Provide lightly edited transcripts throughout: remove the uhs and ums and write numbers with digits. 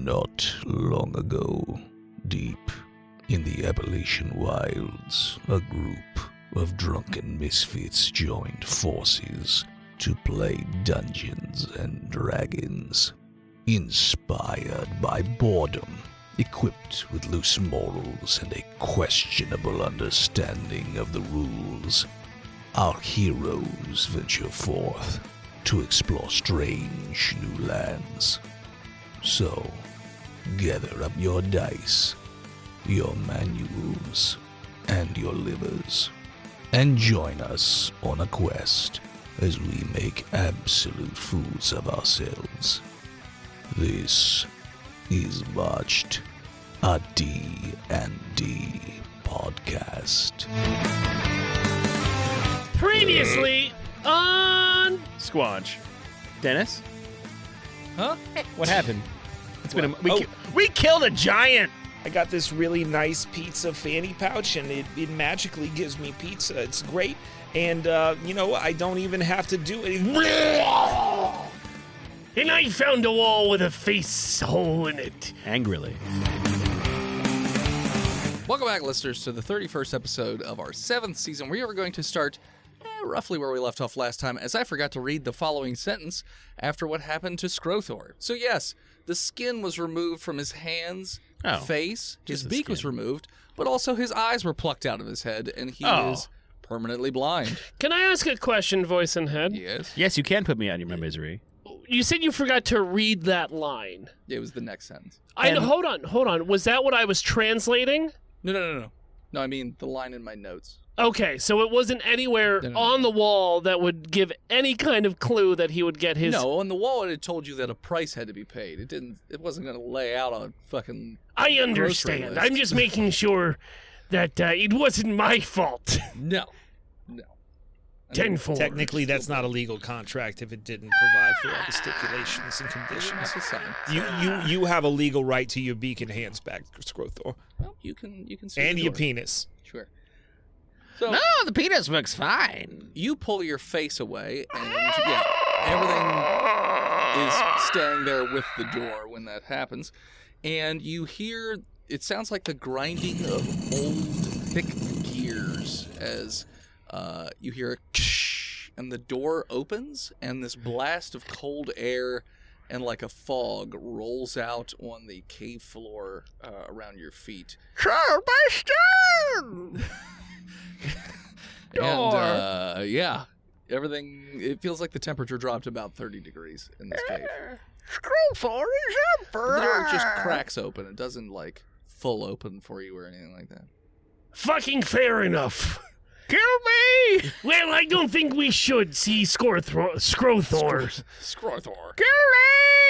Not long ago, deep in the Appalachian wilds, a group of drunken misfits joined forces to play Dungeons and Dragons. Inspired by boredom, equipped with loose morals and a questionable understanding of the rules, our heroes venture forth to explore strange new lands. So, gather up your dice, your manuals, and your livers, and join us on a quest as we make absolute fools of ourselves. This is Botched, a D&D podcast. Previously on Squanch. Dennis? Huh? What happened? It's been we killed a giant. I got this really nice pizza fanny pouch, and it magically gives me pizza. It's great. And, I don't even have to do it. And I found a wall with a face hole in it. Angrily. Welcome back, listeners, to the 31st episode of our 7th season. We are going to start roughly where we left off last time, as I forgot to read the following sentence after what happened to Scrothor. So yes, the skin was removed from his hands, face, his beak was removed, but also his eyes were plucked out of his head, and he is permanently blind. Can I ask a question, voice and head? Yes. Yes, you can put me out of my misery. You said you forgot to read that line. It was the next sentence. Hold on. Was that what I was translating? No, I mean the line in my notes. Okay, so it wasn't anywhere on the wall that would give any kind of clue that he would get his... No, on the wall it had told you that a price had to be paid. It wasn't going to lay out a fucking... I understand. I'm just making sure that it wasn't my fault. No. 10-4. Technically, that's not a legal contract if it didn't provide for all the stipulations and conditions. You have a legal right to your beak and hands back, Scrothor. Well, you can see and the your door. penis. Sure. So, No, the penis looks fine. you pull your face away, and everything is staying there with the door when that happens. And you hear, it sounds like the grinding of old, thick gears as you hear a ksh, and the door opens, and this blast of cold air and like a fog rolls out on the cave floor around your feet. And, everything, it feels like the temperature dropped about 30 degrees in this cave. Scrothor is The door just cracks open. It doesn't, like, full open for you or anything like that. Fucking fair enough. Kill me! Well, I don't think we should see Scrothor. Scrothor. Kill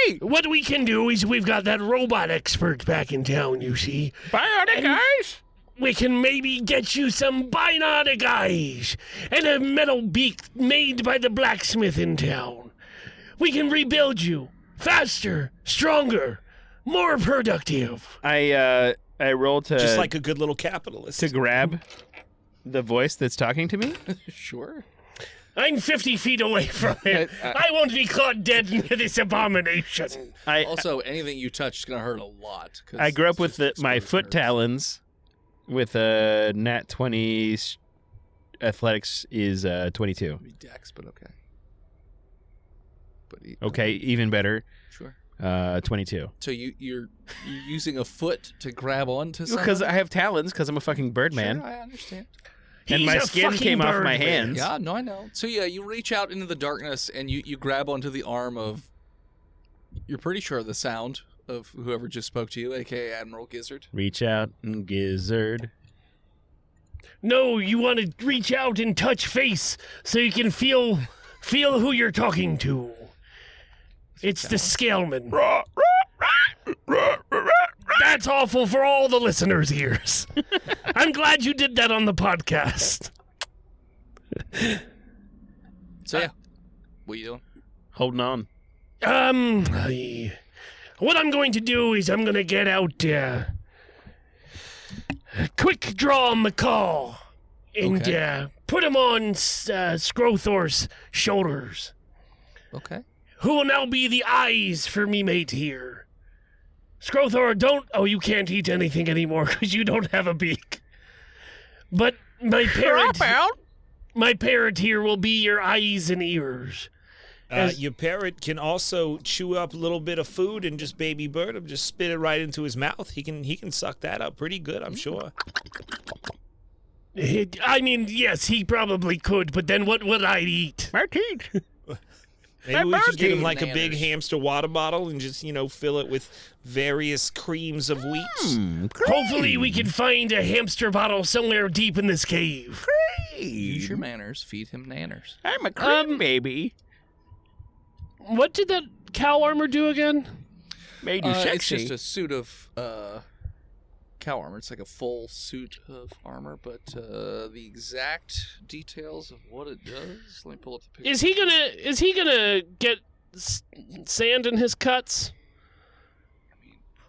me! What we can do is we've got that robot expert back in town, you see. Bionic eyes? We can maybe get you some bionic eyes and a metal beak made by the blacksmith in town. We can rebuild you faster, stronger, more productive. I roll to... Just like a good little capitalist. To grab the voice that's talking to me? Sure. I'm 50 feet away from it. I won't be caught dead in this abomination. Also, anything you touch is going to hurt a lot. I grew up with my foot talons with a nat 20. Athletics is 22. Dex, but okay. Okay, even better. Sure. 22. So you're using a foot to grab onto something? Because I have talons, because I'm a fucking birdman. Sure, I understand. And my skin came off my hands. Yeah, no, I know. So yeah, you reach out into the darkness and you grab onto the arm of, you're pretty sure the sound of whoever just spoke to you, aka Admiral Gizzard. Reach out and gizzard. No, you want to reach out and touch face so you can feel who you're talking to. It's the Scaleman. That's awful for all the listeners' ears. I'm glad you did that on the podcast. So yeah, what are you doing? Holding on. What I'm going to do is I'm going to get out Quick Draw McCall and put him on Scrothor's shoulders. Okay. Who will now be the eyes for me mate here? Skrothor, don't... Oh, you can't eat anything anymore because you don't have a beak. But my parrot here will be your eyes and ears. Your parrot can also chew up a little bit of food and just baby bird him, just spit it right into his mouth. He can suck that up pretty good, I'm sure. I mean, yes, he probably could, but then what would I eat? My teeth. Maybe we should get him like a big hamster water bottle and just, fill it with various creams of wheat. Hopefully we can find a hamster bottle somewhere deep in this cave. Use your manners. Feed him nanners. I'm a cream baby. What did that cow armor do again? Made you It's sexy. just a suit of cow armor. It's like a full suit of armor, but the exact details of what it does. Let me pull up the picture. Is he gonna get sand in his cuts?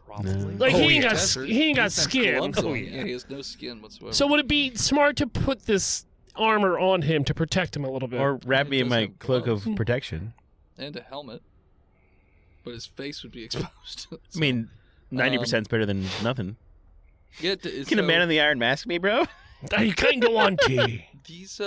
Probably. Like, he ain't got desert. skin. He's got gloves Oh, on. yeah. Yeah, he has no skin whatsoever. So would it be smart to put this armor on him to protect him a little bit? Or wrap me in does my have cloak of gloves. protection. And a helmet, but his face would be exposed. I mean, 90% is better than nothing. Can a man in the iron mask me, bro? I kind of want to. These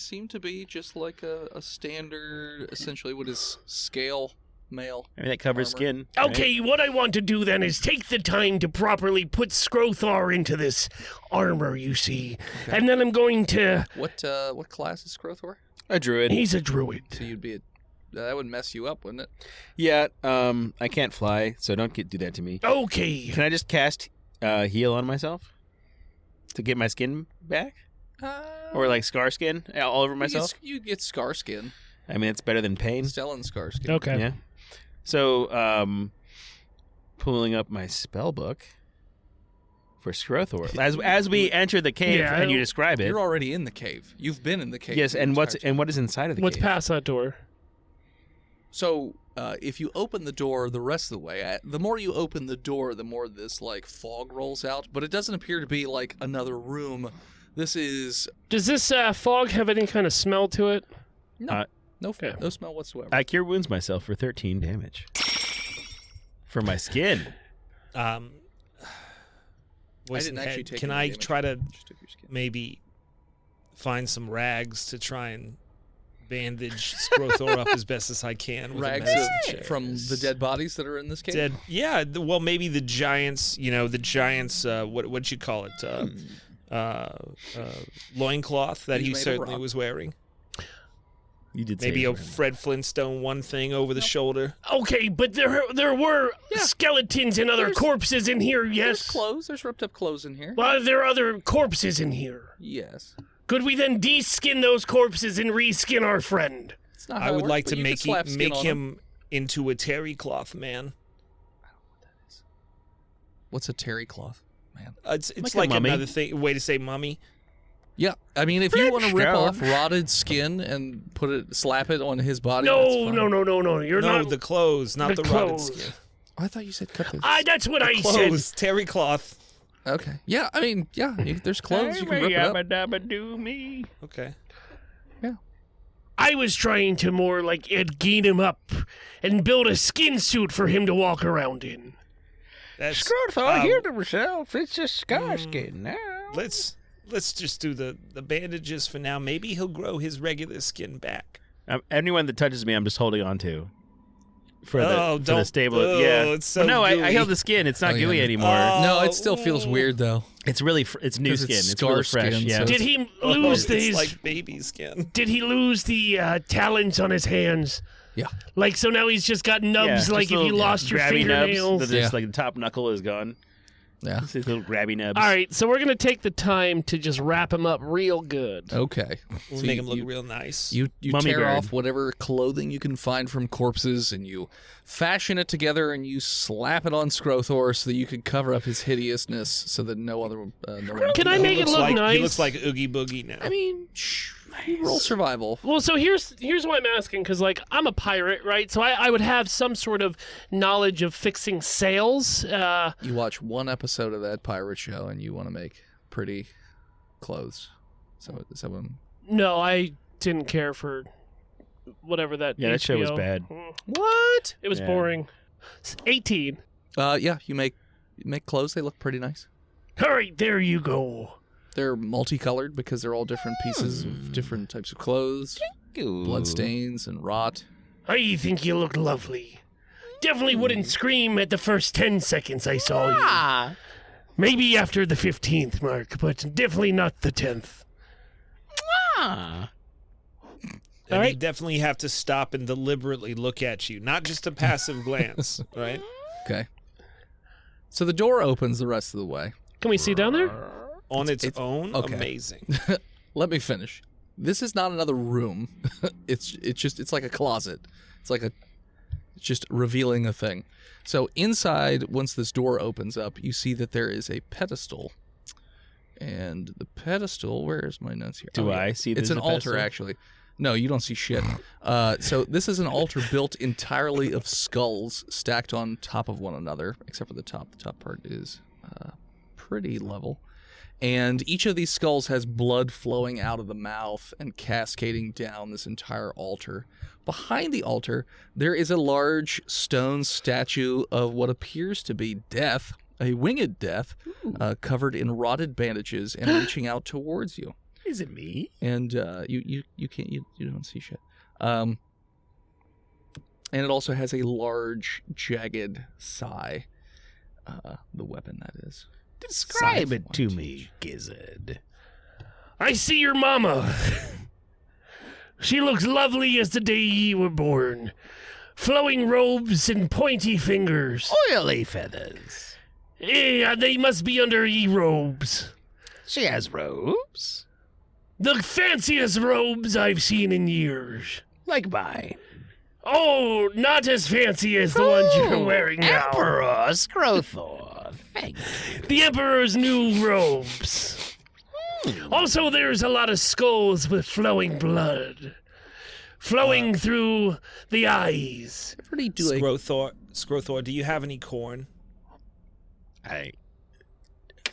seem to be just like a standard, essentially what is scale mail. I mean, that covers Armor. skin. right? Okay, what I want to do then is take the time to properly put Skrothar into this armor, you see. Okay. And then I'm going to... What class is Skrothor? A druid. He's a druid. So you'd be that would mess you up, wouldn't it? Yeah, I can't fly, so don't do that to me. Okay. Can I just cast heal on myself to get my skin back, or like scar skin all over myself? You get scar skin. I mean, it's better than pain. Stellan scar skin. Okay. Yeah. So, pulling up my spell book for Skrothor as we enter the cave Yeah, and you describe it. You're already in the cave. You've been in the cave. Yes, the and entire time. what is inside of the What's cave? past that door? So, if you open the door the rest of the way, the more you open the door, the more this like fog rolls out. But it doesn't appear to be like another room. This is Does this fog have any kind of smell to it? no Okay. no smell whatsoever. I cure wounds myself for 13 damage for my skin. I didn't actually take can any I damage. try to Just took your skin. maybe find some rags to try and bandage Skrothor up as best as I can? With a Rags medicine check? from the dead bodies that are in this cave. Dead. Yeah. Well, maybe the giants. The giants. What you call it? Loincloth that He's he made of certainly rock. was wearing. You did say Maybe it a was random. Fred Flintstone one thing over the shoulder. Okay, but there were Yeah. skeletons and other There's- corpses in here, There's yes? clothes. There's ripped up clothes in here. Well, there are other corpses in here. Yes. Could we then de-skin those corpses and reskin our friend? It's not. I how it would works, like but to you can make slap skin on him into a terry cloth man. What's a terry cloth, man? It's Like like, a mummy. another way to say mummy. Yeah, I mean, if you want to rip Stone. off rotted skin and slap it on his body, that's No, fine. no. You're No, not. the clothes, not the the rotted clothes. skin. Oh, I thought you said cut the. That's what I said. Clothes, terry cloth. Okay. Yeah, I mean, yeah, there's clothes you can rip it up. Do me. Okay. I was trying to more like gain him up and build a skin suit for him to walk around in. That's Skrothor healed himself. It's just scar skin now. let's just do the bandages for now. Maybe he'll grow his regular skin back. Anyone that touches me, I'm just holding on to. For Oh, the don't- stable. oh, yeah. it's so no, I gooey. healed the skin. It's not Oh, yeah. gooey anymore. No, it still feels weird though. It's really it's new 'Cause skin. it's It's really scar fresh. skin, Yeah. so Did he lose it's these? like baby skin. Did he lose the talons on his hands? Yeah. Like, so now he's just got nubs, Yeah, like just if you little lost your grabby fingernails. Nubs, just like the top knuckle is gone. Yeah. It's these little grabby nubs. All right, so we're going to take the time to just wrap him up real good. Okay. We'll So make you- him look you- real nice. You Mummy tear bird. off whatever clothing you can find from corpses, and you fashion it together, and you slap it on Skrothor so that you can cover up his hideousness, so that no one. Can I He make it looks look like, nice? He looks like Oogie Boogie now. I mean, roll survival. Well, so here's why I'm asking, because like I'm a pirate, right? So I would have some sort of knowledge of fixing sails. You watch one episode of that pirate show, and you want to make pretty clothes. So is that one? No, I didn't care for whatever that. Yeah, that show was HBO. bad. What? It was Yeah. boring. 18. Yeah, you make clothes. They look pretty nice. All right, there you go. They're multicolored because they're all different pieces of different types of clothes, blood stains and rot. I think you look lovely. Definitely wouldn't scream at the first 10 seconds I saw you. Maybe after the 15th mark, but definitely not the 10th. And All right. you definitely have to stop and deliberately look at you, not just a passive glance, right? Okay. So the door opens the rest of the way. Can we see down there? On its own, okay. amazing. Let me finish. This is not another room. It's like a closet. It's just revealing a thing. So inside, once this door opens up, you see that there is a pedestal. And the pedestal, where is my notes here? Do I see It's there's an a altar, pedestal? actually. No, you don't see shit. So this is an altar built entirely of skulls stacked on top of one another, except for the top. The top part is pretty level. And each of these skulls has blood flowing out of the mouth and cascading down this entire altar. Behind the altar, there is a large stone statue of what appears to be Death, a winged Death, covered in rotted bandages and reaching out towards you. Is it me? And you don't see shit. And it also has a large jagged sai. The weapon, that is. Describe Scythe it to point. me, Gizzard. I see your mama. She looks lovely as the day ye were born. Flowing robes and pointy fingers. Oily feathers. Yeah, they must be under ye robes. She has robes? The fanciest robes I've seen in years. Like mine. Oh, not as fancy as the ones you're wearing now. Emperor Scrothor. Thank you. The Emperor's new robes. Also, there's a lot of skulls with flowing blood. Flowing through the eyes. Pretty do a Scrothor, do you have any corn?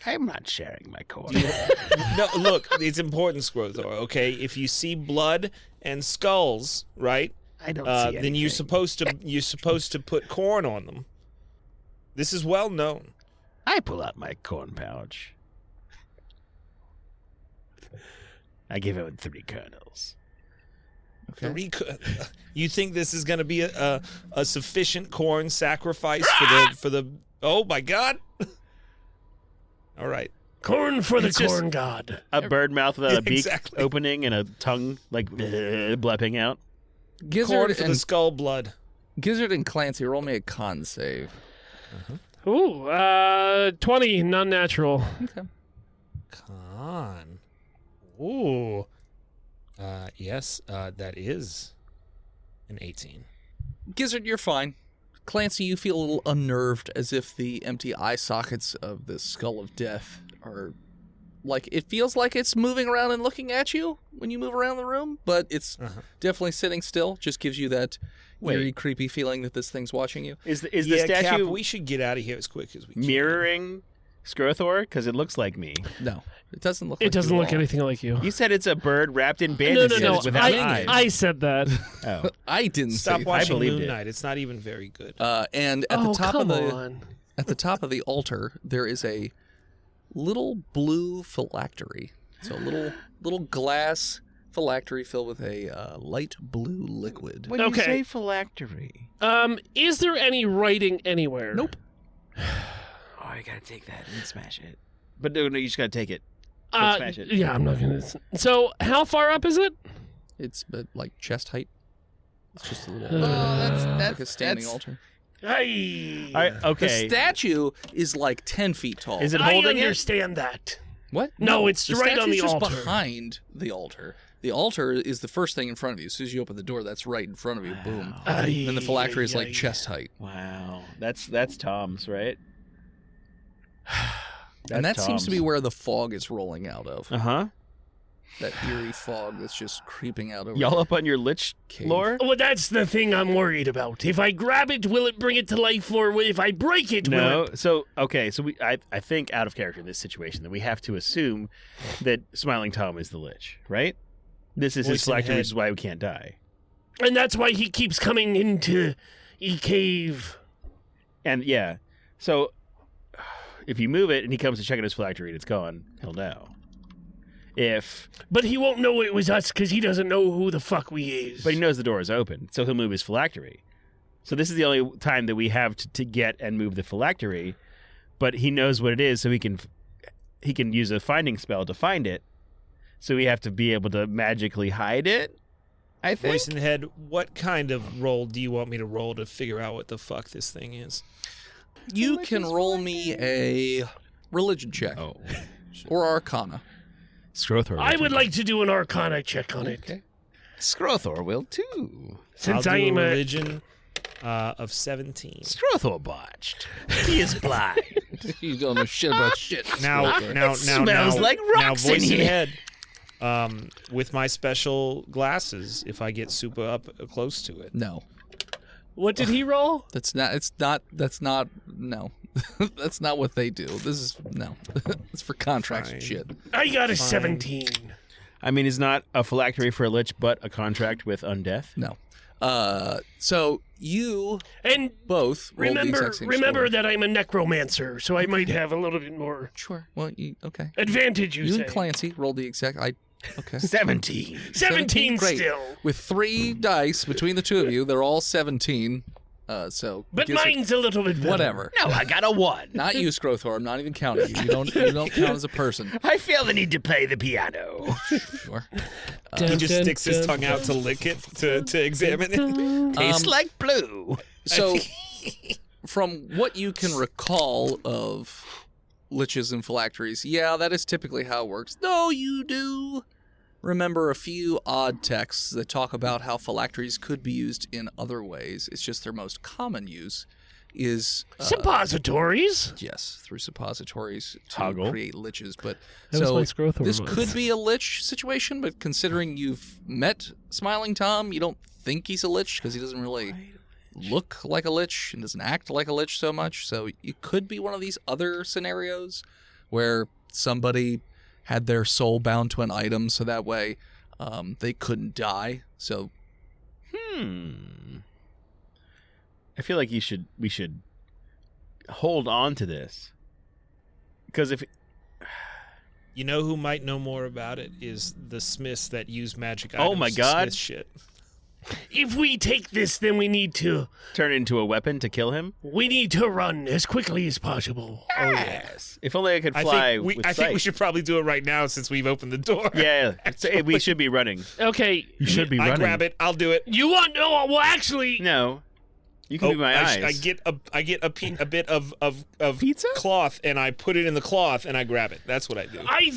I'm not sharing my corn. No, look, it's important, Scrothor, okay? If you see blood and skulls, right? I don't see anything. Then you're supposed to put corn on them. This is well known. I pull out my corn pouch. I give it 3 kernels. Okay. You think this is going to be a sufficient corn sacrifice for the? Oh my God! All right. Corn for the It's just- corn god. A bird mouth without a beak Exactly. opening and a tongue like blepping out. Corn Gizzard for the and, skull blood. Gizzard and Clancy, roll me a con save. Ooh, 20, non-natural. Okay. Con. Ooh. Yes, that is an 18. Gizzard, you're fine. Clancy, you feel a little unnerved, as if the empty eye sockets of the skull of death are like, it feels like it's moving around and looking at you when you move around the room, but it's definitely sitting still. Just gives you that eerie, creepy feeling that this thing's watching you. Is the Cap, statue we should get out of here as quick as we can. mirroring Scrothor? Because it looks like me. No, it doesn't look. It like doesn't you look at all. anything like you. You said it's a bird wrapped in No, bandages no. without eyes. I said that. Oh. I didn't Stop say. watching believed Moon it. Knight. It's not even very good. And at the top come of the on. at the top of the altar, there is a little blue phylactery. So a little glass phylactery filled with a light blue liquid. When you Okay. say phylactery. Is there any writing anywhere? Nope. Oh, you gotta take that and smash it. But no, you just gotta take it. Don't smash it. Yeah, I'm not gonna. So, how far up is it? It's like chest height. It's just a little. that's like a standing altar. Hey, All right, The okay. statue is like 10 feet tall. Is it I holding it? understand that. What? No, it's the right on statue's the just altar. behind the altar. The altar is the first thing in front of you. As soon as you open the door, that's right in front of you. Boom. Then the phylactery is like chest height. Wow. That's Tom's, right? And that seems to be where the fog is rolling out of. Uh-huh. That eerie fog that's just creeping out over Y'all up on your lich Cave. lore? Well, that's the thing I'm worried about. If I grab it, will it bring it to life, or if I break it, will No. it? So, okay, so I think out of character in this situation that we have to assume that Smiling Tom is the lich, right? This is his Voice in phylactery, head. which is why we can't die. And that's why he keeps coming into E cave. And yeah. So, if you move it and he comes to check in his phylactery and it's gone, he'll know. But he won't know it was us because he doesn't know who the fuck we is. But he knows the door is open, so he'll move his phylactery. So this is the only time that we have to get and move the phylactery, but he knows what it is, so he can use a finding spell to find it. So we have to be able to magically hide it, I think. Voice in the head, what kind of roll do you want me to roll to figure out what the fuck this thing is? You can roll me a religion check or arcana. Scrothor. I would like to do an Arcana check on it. Okay. Scrothor will too. Since I'll I do am a a religion of 17. Scrothor botched. He is blind. You don't know shit about shit. Now, smells like rocks voice in in the here. head. With my special glasses, if I get super up close to it. No. What did he roll? That's not no. That's not what they do. This is no. It's for contracts and shit. I got a 17. I mean, it's not a phylactery for a lich, but a contract with undeath. No. So you And both rolled the remember exact same score. that I'm a necromancer, so I might have a little bit more Sure. Well, okay. advantage, you You say. and Clancy rolled the exact. Okay. 17. 17 great. still. With 3 dice between the two of you, they're all 17. So. But gives it- mine's a little bit better. whatever. No, I got a 1. Not you, Scrothor. I'm not even counting you. You don't count as a person. I feel the need to play the piano. Sure. He just sticks his tongue out to lick it, to examine it. Tastes like blue. So, from what you can recall of liches and phylacteries, yeah, that is typically how it works. Though you do remember a few odd texts that talk about how phylacteries could be used in other ways. It's just their most common use is Suppositories? yes, through suppositories to Toggle. create liches. But That was so my Scrothor this voice. could be a lich situation, but considering you've met Smiling Tom, you don't think he's a lich because he doesn't really look like a lich and doesn't act like a lich so much. So it could be one of these other scenarios where somebody had their soul bound to an item so that way they couldn't die. So I feel like we should hold on to this. Because if You know who might know more about it is the smiths that use magic Oh items my to God. smith shit. If we take this, then we need to turn it into a weapon to kill him. run as quickly as possible. Oh yes. If only I could I fly think we with I think we sight. should probably do it right now since we've opened the door. Yeah, so we should be running. Okay. You should be I running. grab it. I'll do it. You want? No. Well, actually, No, you can be my eyes. I get a bit of Pizza? cloth and I put it in the cloth and I grab it. That's what I do. I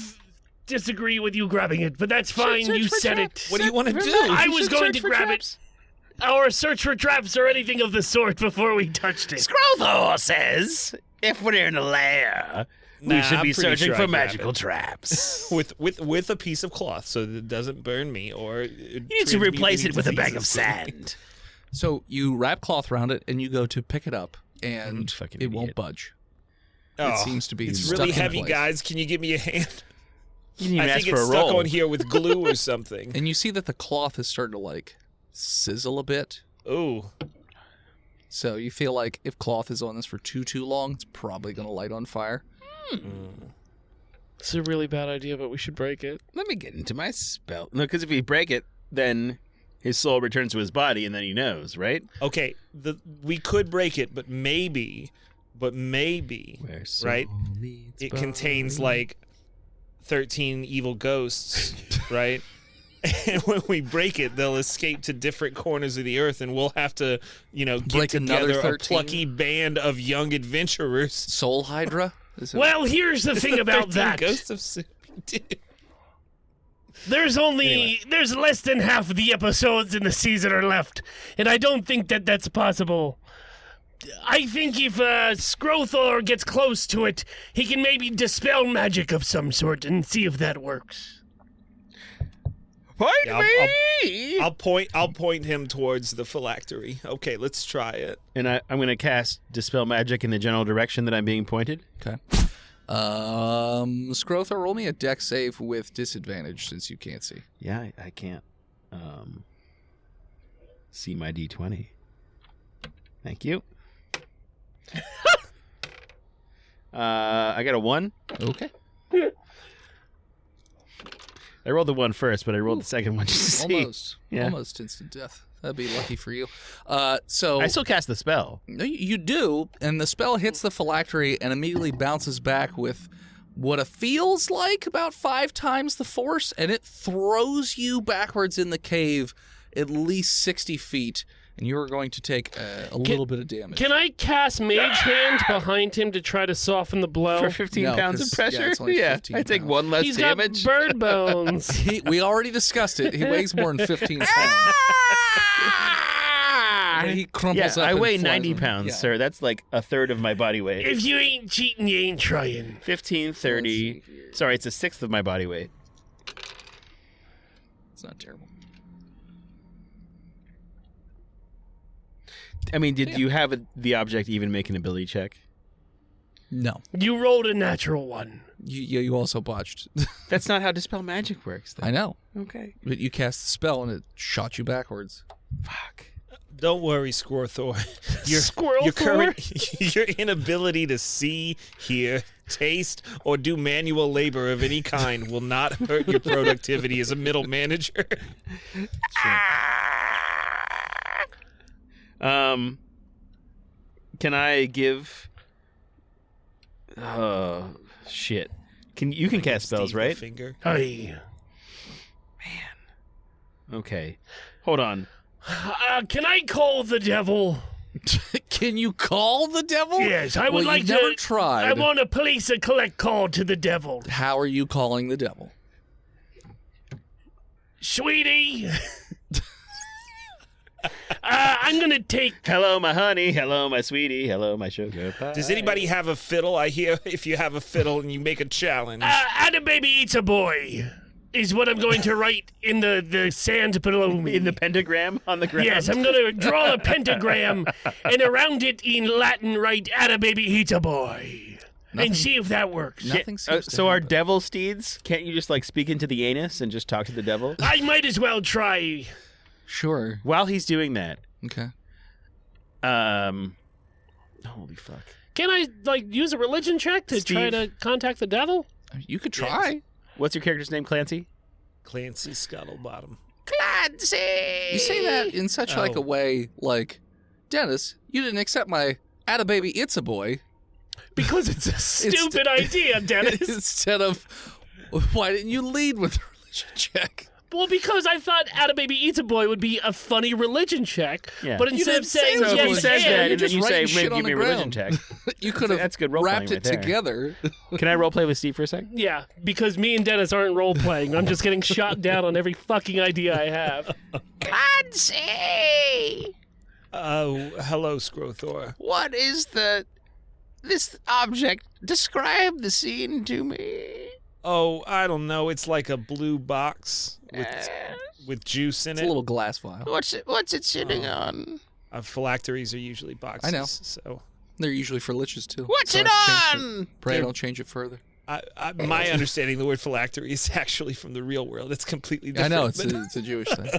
disagree with you grabbing it, but that's fine. Search You for said traps. it. What do you want to do? I was going to grab it. Or search for traps or anything of the sort before we touched it. Scrothor says if we're in a lair, we Nah, should I'm be pretty searching sure I for grab magical it. traps. with a piece of cloth so that it doesn't burn me or You need to replace it with a bag of sand. So you wrap cloth around it and you go to pick it up and Fucking it won't idiot. budge. Oh, It seems to be it's stuck really in heavy, place. guys. Can you give me a hand? You didn't even I ask think for it's a stuck roll. on here with glue or something. And you see that the cloth is starting to like sizzle a bit. Ooh. So you feel like if cloth is on this for too long, it's probably going to light on fire. It's a really bad idea, but we should break it. Let me get into my spell. No, because if we break it, then his soul returns to his body, and then he knows, right? Okay, we could break it, but maybe, Where soul right? meets It body. contains like 13 evil ghosts, right? And when we break it, they'll escape to different corners of the earth, and we'll have to, get Break another together a 13? plucky band of young adventurers. Soul Hydra? Is it- Well, here's the thing about 13 that. Ghosts of Dude. There's less than half of the episodes in the season are left, and I don't think that that's possible. I think if Scrothor gets close to it, he can maybe dispel magic of some sort and see if that works. Point Yeah, me! I'll point him towards the phylactery. Okay, let's try it. And I'm going to cast Dispel Magic in the general direction that I'm being pointed. Okay. Scrothor, roll me a deck save with disadvantage since you can't see. Yeah, I can't see my D20. Thank you. I got a 1. Okay. I rolled the 1 first, but I rolled the second one just to see. Almost instant death. That'd be lucky for you. So I still cast the spell. No, you do, and the spell hits the phylactery and immediately bounces back with what it feels like about 5 times the force, and it throws you backwards in the cave at least 60 feet, and you are going to take a little bit of damage. Can I cast Mage Hand behind him to try to soften the blow? For 15 No, pounds 'cause, of pressure? yeah, it's only 15 I take pounds. 1 less He's damage. got bird bones. We already discussed it. He weighs more than 15 pounds. And he crumples up I and weigh flies 90 on- pounds, yeah. sir. That's like a third of my body weight. If you ain't cheating, you ain't trying. 15, 30. Sorry, it's a sixth of my body weight. It's not terrible. I mean, did you have the object even make an ability check? No. You rolled a natural 1. You also botched. That's not how Dispel Magic works, though. I know. Okay. But you cast the spell and it shot you backwards. Fuck. Don't worry, Squirthor. Squirrel Thor? Your inability to see, hear, taste, or do manual labor of any kind will not hurt your productivity as a middle manager. Can I give... shit. You can cast spells, Steve the right? Finger. Aye. Okay. Hold on. Can I call the devil? Can you call the devil? Yes, I would Well, like you've to. never tried. I want to place a collect call to the devil. How are you calling the devil? Sweetie. I'm going to take. Hello, my honey. Hello, my sweetie. Hello, my sugar pie. Does anybody have a fiddle? I hear if you have a fiddle and you make a challenge. And a baby eats a boy. Is what I'm going to write in the sand below me. In the pentagram on the ground? Yes, I'm going to draw a pentagram and around it in Latin write "At a baby eats a boy," and see if that works. Nothing seems to So are happen. devil steeds? Can't you just like speak into the anus and just talk to the devil? I might as well try. Sure. While he's doing that, Okay. holy fuck. Can I use a religion check to try Steve. to contact the devil? You could try. What's your character's name, Clancy? Clancy Scuttlebottom. Clancy! You say that in such like a way like, Dennis, you didn't accept my "Atta baby, it's a boy" Because it's a stupid idea, Dennis. instead of why didn't you lead with the religion check? Well, because I thought "At a baby eats a boy" would be a funny religion check. Yeah. But You instead of didn't say saying that. So if he yes, says that, and, and then just you say, writing shit maybe on give me a the religion ground. check. You could have That's good role wrapped playing it right there. together. Can I roleplay with Steve for a second? yeah, because me and Dennis aren't role playing. I'm just getting shot down on every fucking idea I have. Clancy! Hello, Scrothor. What is this object? Describe the scene to me. Oh, I don't know. It's like a blue box with juice in It's it. a little glass vial. What's it sitting on? Phylacteries are usually boxes. I know. So They're usually for liches too. What's So it I changed on? Pray I don't change it further. my understanding, the word phylactery is actually from the real world. It's completely I different. know but- it's a Jewish thing.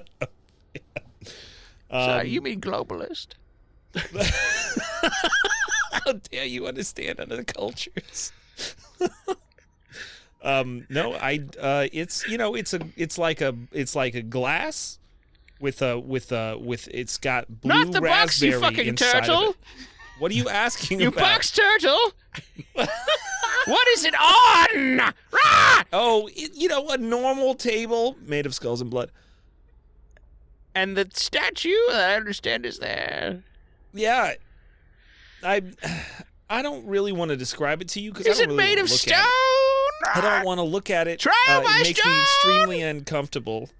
Sorry, you mean globalist? How dare you understand other cultures? No, it's like a glass with it's got blue Not the box, you raspberry fucking inside of turtle. it. What are you asking You about? box turtle! What is it on? Rah! Oh, a normal table made of skulls and blood. And the statue, I understand, is there. Yeah, I don't really want to describe it to you because Is I it don't really made wanna of look stone? at it. I don't want to look at it. Try my it makes stone! me extremely uncomfortable.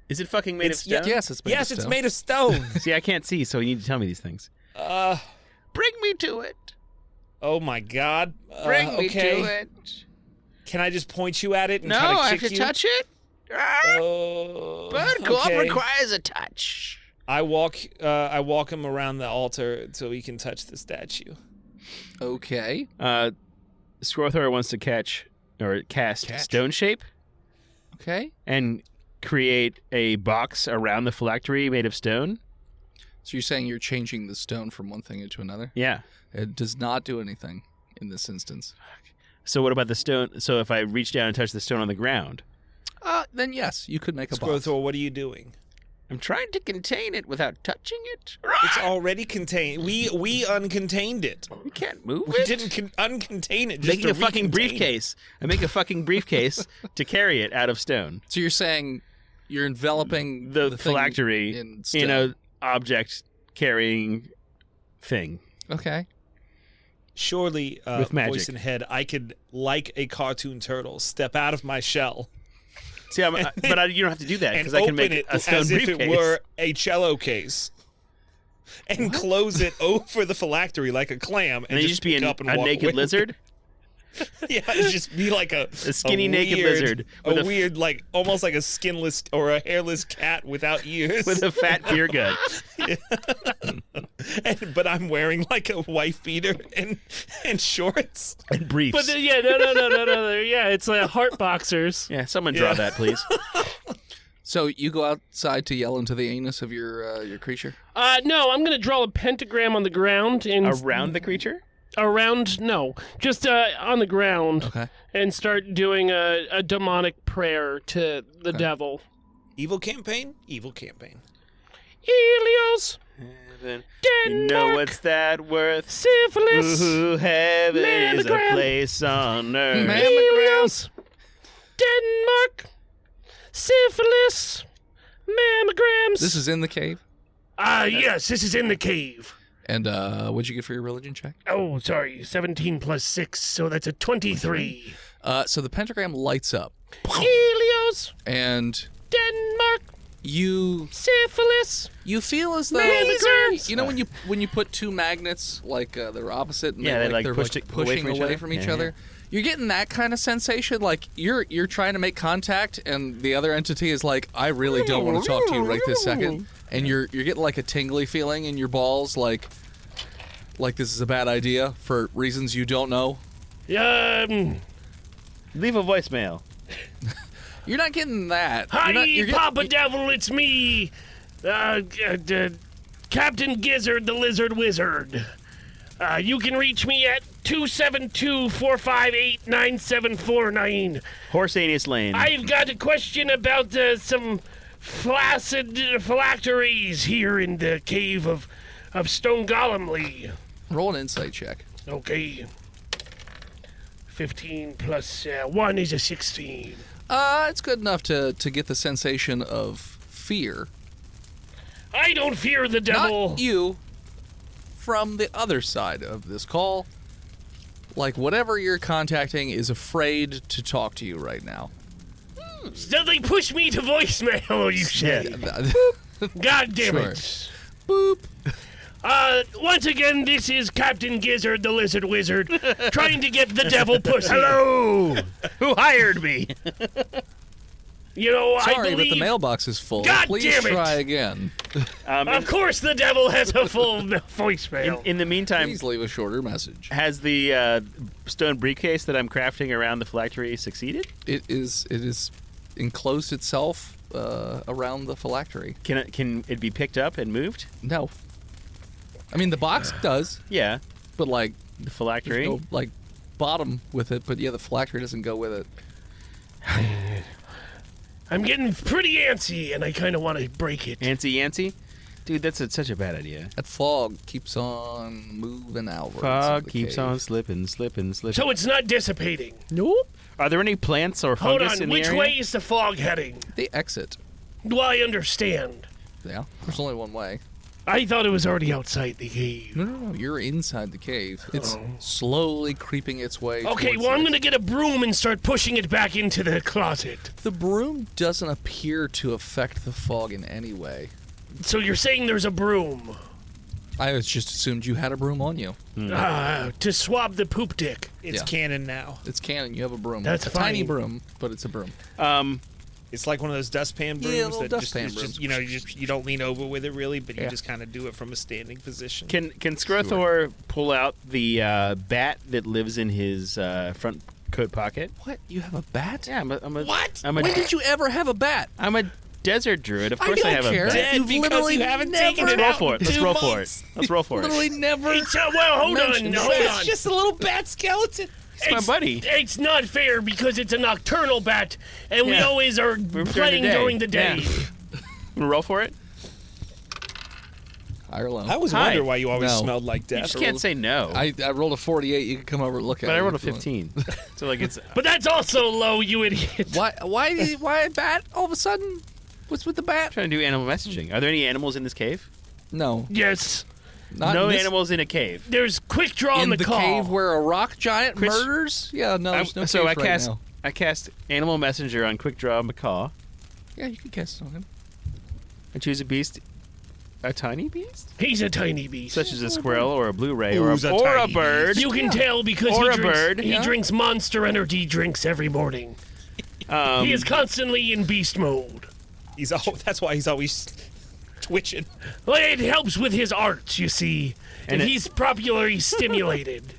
Is it fucking made of stone? Yes, it's made Yes, of it's stone. made of stone. See, I can't see, so you need to tell me these things. Bring me to it. Oh my God. Bring me okay. to it. Can I just point you at it and No, kind of I kick have to you? touch it. Oh, Birdcorp okay. requires a touch. I walk him around the altar so he can touch the statue. Okay. Squirthor wants to cast Stone Shape Okay. and create a box around the phylactery made of stone. So you're saying you're changing the stone from one thing into another? Yeah. It does not do anything. in this instance. So what about the stone? So if I reach down and touch the stone on the ground, Then yes, you could make a box. Skrothor, what are you doing? I'm trying to contain it without touching it. It's already contained. We uncontained it. You can't move We it. didn't uncontain it. Just Making to a fucking recontain. briefcase. I make a fucking briefcase to carry it out of stone. So you're saying you're enveloping The thing phylactery in in a object carrying thing. Okay. Surely, With magic. voice and head, I could, like a cartoon turtle, step out of my shell See, you don't have to do that and because I can open make it a stone as briefcase. if it were a cello case, and close it over the phylactery like a clam, and then you just be pick up and a walk naked away. lizard, Yeah, it'd just be like a skinny naked weird- lizard with a a weird, like almost like a skinless or a hairless cat without ears. with a fat beer gut. But I'm wearing like a wife beater and shorts. And briefs. But no. Yeah, it's like heart boxers. Yeah, someone draw Yeah. that, please. So you go outside to yell into the anus of your creature? No, I'm gonna draw a pentagram on the ground and Around the creature? just on the ground, Okay. and start doing a demonic prayer to the devil. Evil campaign. Evil campaign. Helios, Heaven. Denmark, You know what's that worth? syphilis, Ooh, heaven is a Mammogram. place on earth. Helios, Denmark, syphilis, mammograms. This is in the cave. Yes, this is in the cave. And what'd you get for your religion check? Oh, sorry, 17 plus 6, so that's a 23. So the pentagram lights up, Helios, and Denmark, you syphilis, feel as though mammograms. you know when you put two magnets like they're opposite and Yeah, they, like, they're pushed like it away pushing from each away other? from each Yeah, other. You're getting that kind of sensation, like you're trying to make contact, and the other entity is like, I really don't want to talk to you right this second, and you're getting like a tingly feeling in your balls, like this is a bad idea for reasons you don't know. Leave a voicemail. You're not getting that. Hi, you're getting- Papa Devil, it's me, Captain Gizzard, the Lizard Wizard. You can reach me at 272-458-9749. Horse Anus Lane. I've got a question about some flaccid phylacteries here in the cave of Stone Golemly. Roll an insight check. Okay. 15 plus 1 is a 16. It's good enough to get the sensation of fear. I don't fear the devil. Not you. From the other side of this call, like whatever you're contacting is afraid to talk to you right now. So they push me to voicemail, you say? God damn Sure. it. Boop. Once again, this is Captain Gizzard, the Lizard Wizard, trying to get the devil pussy. Hello! Who hired me? You know, I Sorry, believe... but the mailbox is full. God Please damn it. try again. Of course the devil has a full voicemail. In the meantime, Please leave a shorter message. has the stone briefcase that I'm crafting around the phylactery succeeded? It is enclosed itself around the phylactery. Can it be picked up and moved? No. I mean, the box does, Yeah. but like The there's phylactery. no like bottom with it. But yeah, the phylactery doesn't go with it. I'm getting pretty antsy, and I kind of want to break it. Yancy? Dude, that's such a bad idea. That fog keeps on moving outwards. Fog of the keeps cave. on slipping. So it's not dissipating. Nope. Are there any plants or Hold fungus on, in the which area? way is the fog heading? They exit. Do I understand? Yeah, there's only one way. I thought it was already outside the cave. No. You're inside the cave. It's slowly creeping its way. Okay, towards well, I'm it. going to get a broom and start pushing it back into the closet. The broom doesn't appear to affect the fog in any way. So you're saying there's a broom I just assumed you had a broom on you. to swab the poop dick. It's Yeah. canon now. It's canon. You have a broom. That's a tiny fine. broom, but it's a broom. It's like one of those dustpan brooms Yeah, little that dustpan just, brooms. you don't lean over with it really, but you Yeah. just kind of do it from a standing position. Can Skrothor pull out the bat that lives in his front coat pocket? What? You have a bat? Yeah, I'm a What? I'm a When did you ever have a bat? I'm a desert druid. Of course I have care. a bet. You've literally you haven't never taken Let's it roll out for it. in Let's 2 roll for months. it. Let's roll for it. literally never. Well, hold on. It's just a little bat skeleton. It's my buddy. It's not fair because it's a nocturnal bat, and we Yeah. always are playing during the day. Yeah. Wanna roll for it? High or low? I was Hi. wondering why you always No. smelled like You death. just can't say no. I rolled a 48. You can come over and look at it. but I rolled a if you want. 15. So like it's But that's also low, you idiot. Why a bat all of a sudden? What's with the bat? trying to do animal messaging. Are there any animals in this cave? No. Yes, Not no in this, animals in a cave. there's quick draw in on the call. cave where a rock giant Chris- murders? Yeah, no, there's no so I cave right cast now. I cast animal messenger on quick draw macaw. Yeah, you can cast it on him. I choose a beast, a tiny beast, He's a tiny beast. such as a squirrel or a blue ray or Who's a a tiny bird. You can tell because Or he a drinks, bird. he Yeah. drinks Monster Energy drinks every morning. He is constantly in beast mode. That's why he's always twitching. Well, it helps with his arts, you see, and And he's properly stimulated.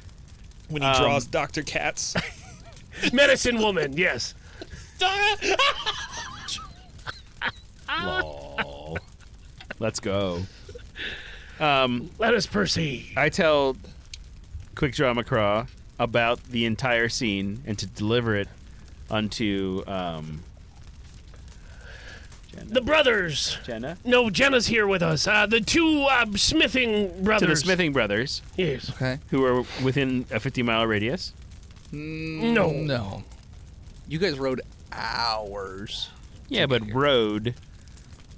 When he draws Dr. Katz. Medicine woman, yes. Lol. Let's go. Let us proceed. I tell Quick Draw McCraw about the entire scene and to deliver it unto The brothers. Jenna. No, Jenna's here with us. The two smithing brothers. To the Smithing brothers, Yes. Okay. who are within a 50-mile radius. No. No. You guys rode hours. Yeah, but road.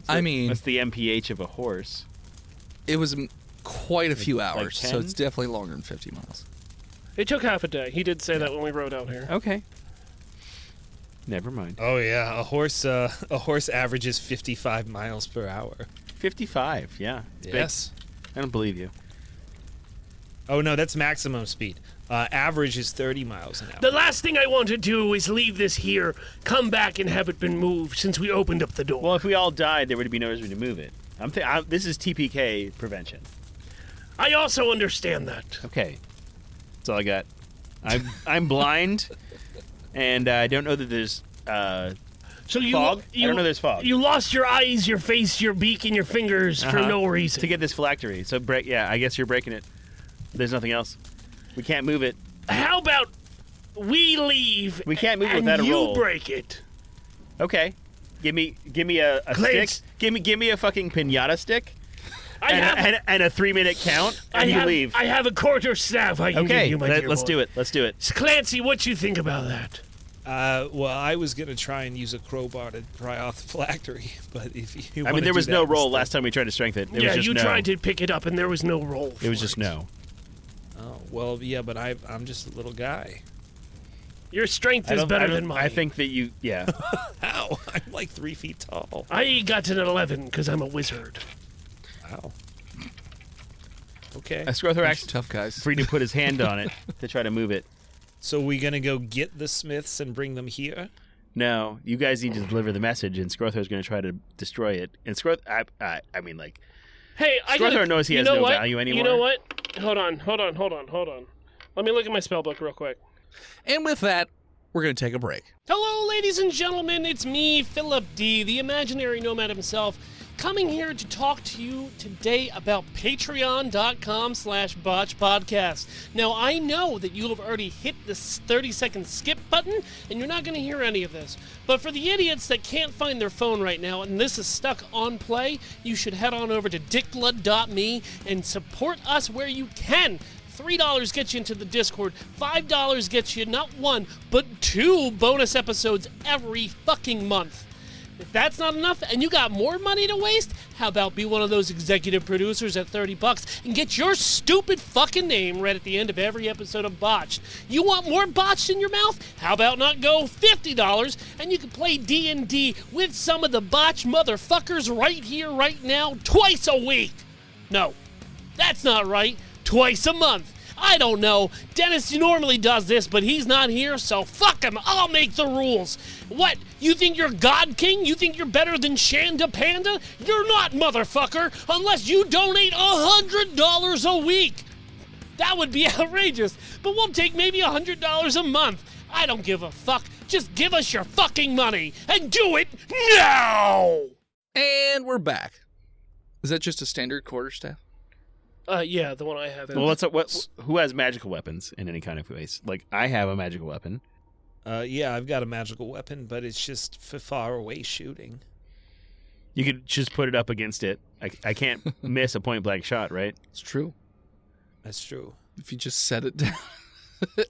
I mean, That's the MPH of a horse. it was quite a few Like hours, so 10? it's definitely longer than 50 miles. It took half a day. He did say that when we rode out here. Okay. Never mind. Oh yeah, a horse averages 55 miles per hour. 55, yeah. It's big. Yes. I don't believe you. Oh no, that's maximum speed. Average is 30 miles an hour. The last thing I want to do is leave this here, come back and have it been moved since we opened up the door. Well, if we all died, there would be no reason to move it. This is TPK prevention. I also understand that. Okay. That's all I got. I'm blind, and I don't know that there's So you, fog. you I don't know there's fog. You lost your eyes, your face, your beak, and your fingers for Uh-huh. no reason. To get this phylactery. So I guess you're breaking it. There's nothing else. We can't move it. How about we leave? We can't move it and without a you roll. break it. Okay. Give me a Clance. stick. Give me a fucking pinata stick. I have, And a 3-minute count, and you leave. I have a quarter staff I can give Okay, you, my dear let's boy. do it. Let's do it. Clancy, what you think about that? Well, I was gonna try and use a crowbar to pry off the phylactery, but if you I mean, there was no roll last time we tried to strengthen it. It yeah, was just you no. tried to pick it up, and there was no roll. It was for just no. Oh well, yeah, but I'm just a little guy. Your strength I is don't- better I don't- than mine. I think that you, yeah. How? I'm like 3 feet tall. I got to an 11 because I'm a wizard. Wow. Okay. Scorthorax Tough guys. free to put his hand on it to try to move it. So we gonna go get the Smiths and bring them here? No, you guys need to deliver the message, and Scorthor's going to try to destroy it. And I mean, like, Hey, I Scorthor gotta, knows he you has know no what? value anymore. You know what? Hold on. Let me look at my spell book real quick. And with that, we're going to take a break. Hello, ladies and gentlemen. It's me, Philip D., the imaginary nomad himself, coming here to talk to you today about patreon.com/botchpodcast. Now, I know that you'll have already hit the 30-second skip button, and you're not going to hear any of this. But for the idiots that can't find their phone right now, and this is stuck on play, you should head on over to dickblood.me and support us where you can. $3 gets you into the Discord. $5 gets you not one, but 2 bonus episodes every fucking month. If that's not enough and you got more money to waste, how about be one of those executive producers at $30 and get your stupid fucking name read at the end of every episode of Botched? You want more Botched in your mouth? How about not go $50 and you can play D&D with some of the Botched motherfuckers right here, right now, twice a week? No, that's not right. Twice a month. I don't know. Dennis normally does this, but he's not here, so fuck him. I'll make the rules. What? You think you're God King? You think you're better than Shanda Panda? You're not, motherfucker, unless you donate $100 a week. That would be outrageous, but we'll take maybe $100 a month. I don't give a fuck. Just give us your fucking money, and do it now! And we're back. Is that just a standard quarterstaff? Yeah, the one I have. Well, who has magical weapons in any kind of ways? Like, I have a magical weapon. Yeah, I've got a magical weapon, but it's just for far away shooting. You could just put it up against it. I can't miss a point blank shot, right? It's true. That's true. If you just set it down,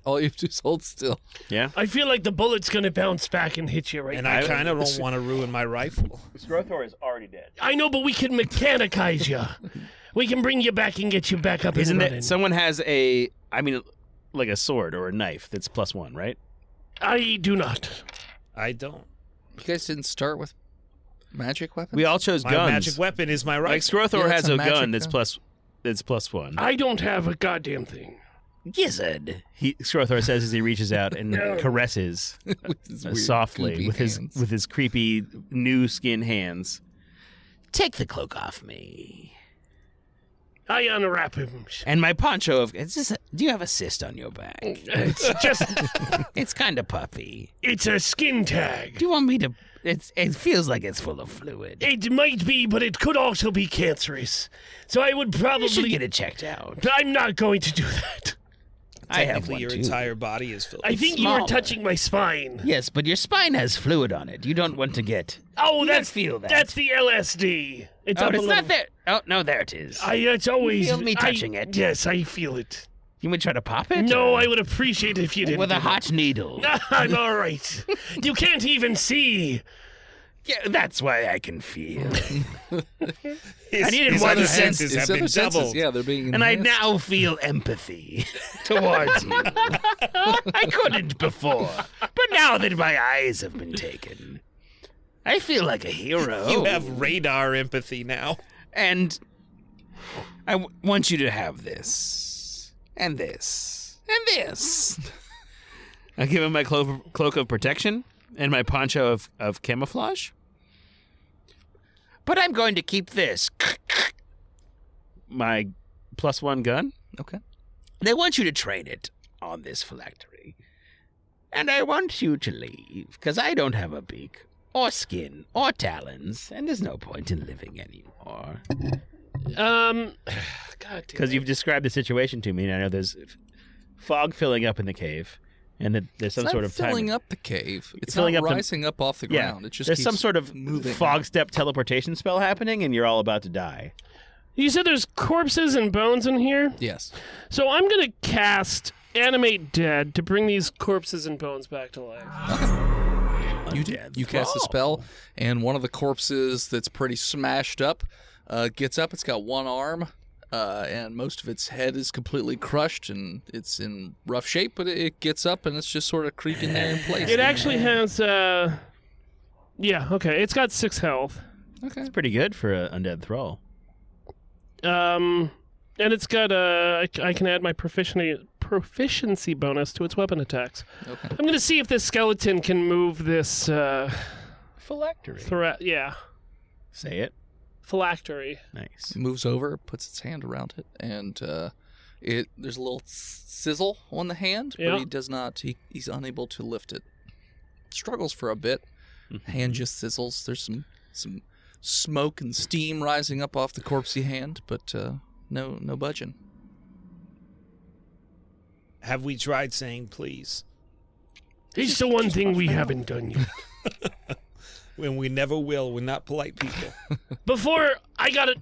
all you have to do is hold still. Yeah. I feel like the bullet's gonna bounce back and hit you right And now. I kind of don't want to ruin my rifle. Skrothor is already dead. I know, but we can mechanicize you. We can bring you back and get you back up Isn't and it? running. Someone has like a sword or a knife that's +1, right? I do not. I don't. You guys didn't start with magic weapons? We all chose My guns. magic weapon is my rifle. Like Skrothor Yeah, has that's a a magic gun that's gun. +1. I don't have a goddamn thing. Gizzard. Skrothor says as he reaches out and caresses With his weird, softly goopy hands. with his creepy new skin hands. Take the cloak off me. I unwrap him. And my poncho of do you have a cyst on your back? It's just, It's kind of puffy. it's a skin tag. Do you want me to it feels like it's full of fluid. It might be, but it could also be cancerous. So I would You should probably. get it checked out. I'm not going to do that. I have Technically, one your too. entire body is filled. I think you were Smaller. touching my spine. Yes, but your spine has fluid on it. You don't want to get. Oh, You that's don't feel that. That's the LSD. It's Oh, up a it's little. not there. Oh no, there it is. It's always. feel me touching it? Yes, I feel it. You would try to pop it? No, or- I would appreciate it if you didn't. with a do hot needle. that. I'm all right. You can't even see. Yeah, that's why I can feel. His, I needed his one other sense- senses His have been other senses, doubled. yeah, they're being And I enhanced. now feel empathy towards you. I couldn't before, but now that my eyes have been taken, I feel like a hero. You have radar empathy now. And I want you to have this, and this, and this. I give him my cloak of protection and my poncho of camouflage. But I'm going to keep this. My +1 gun. Okay. They want you to train it on this phylactery. And I want you to leave, because I don't have a beak, or skin, or talons, and there's no point in living anymore. God damn. Because you've described the situation to me, and I know there's fog filling up in the cave, and that there's some It's sort not of filling time. up the cave. It's filling not up the- rising up off the Yeah, ground. It just there's keeps some sort of moving. fog step teleportation spell happening, and you're all about to die. You said there's corpses and bones in here? Yes. So I'm going to cast Animate Dead to bring these corpses and bones back to life. You do. You cast a spell, and one of the corpses that's pretty smashed up gets up. It's got one arm, and most of its head is completely crushed, and it's in rough shape, but it gets up, and it's just sort of creaking there in place. It actually has, yeah, okay. It's got 6 health. Okay. It's pretty good for an undead thrall. And it's got I can add my proficiency bonus to its weapon attacks. Okay. I'm going to see if this skeleton can move this, Phylactery. yeah, Say it. phylactery. Nice. It moves over, puts its hand around it, and there's a little sizzle on the hand, Yeah. but he does not. He's unable to lift it. Struggles for a bit. Hand just sizzles. There's some smoke and steam rising up off the corpsey hand, but no budging. Have we tried saying please? It's the one thing we haven't done yet. When we never will. We're not polite people. Before I got it,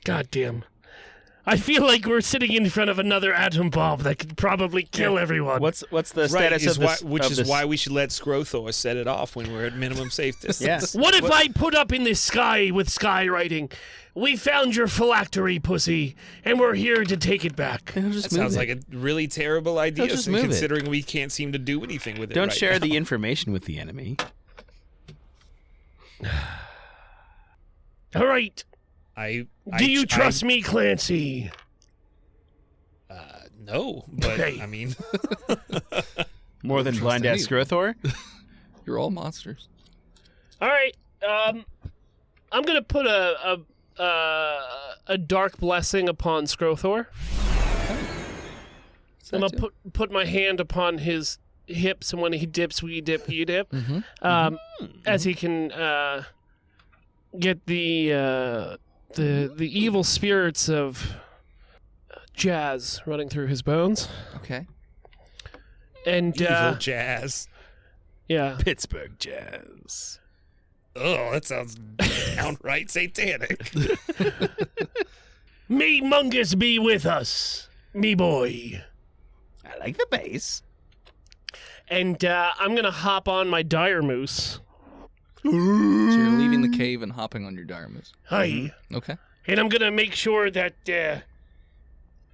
goddamn. I feel like we're sitting in front of another atom bomb that could probably kill everyone. What's the right, status is of this? which of is this- why we should let Skrothor set it off when we're at minimum safe distance. Yeah. What if I put up in the sky with skywriting, "We found your phylactery, pussy, and we're here to take it back." That sounds like a really terrible idea, just move it. considering we can't seem to do anything with it. Don't right share now. the information with the enemy. All right. Do you trust me, Clancy? No, but Okay. I mean, More than trust blind ass anyone. Skrothor? You're all monsters. All right. I'm gonna put a dark blessing upon Skrothor. I'm gonna put my hand upon his hips, and when he dips, we dip, you dip. As he can get the evil spirits of Jazz running through his bones. Okay. And Evil jazz. yeah. Pittsburgh Jazz. Oh, that sounds downright satanic. May Mungus be with us, me boy. I like the bass. And I'm gonna hop on my dire moose. So you're leaving the cave and hopping on your dire moose. Hi. Okay. And I'm gonna make sure that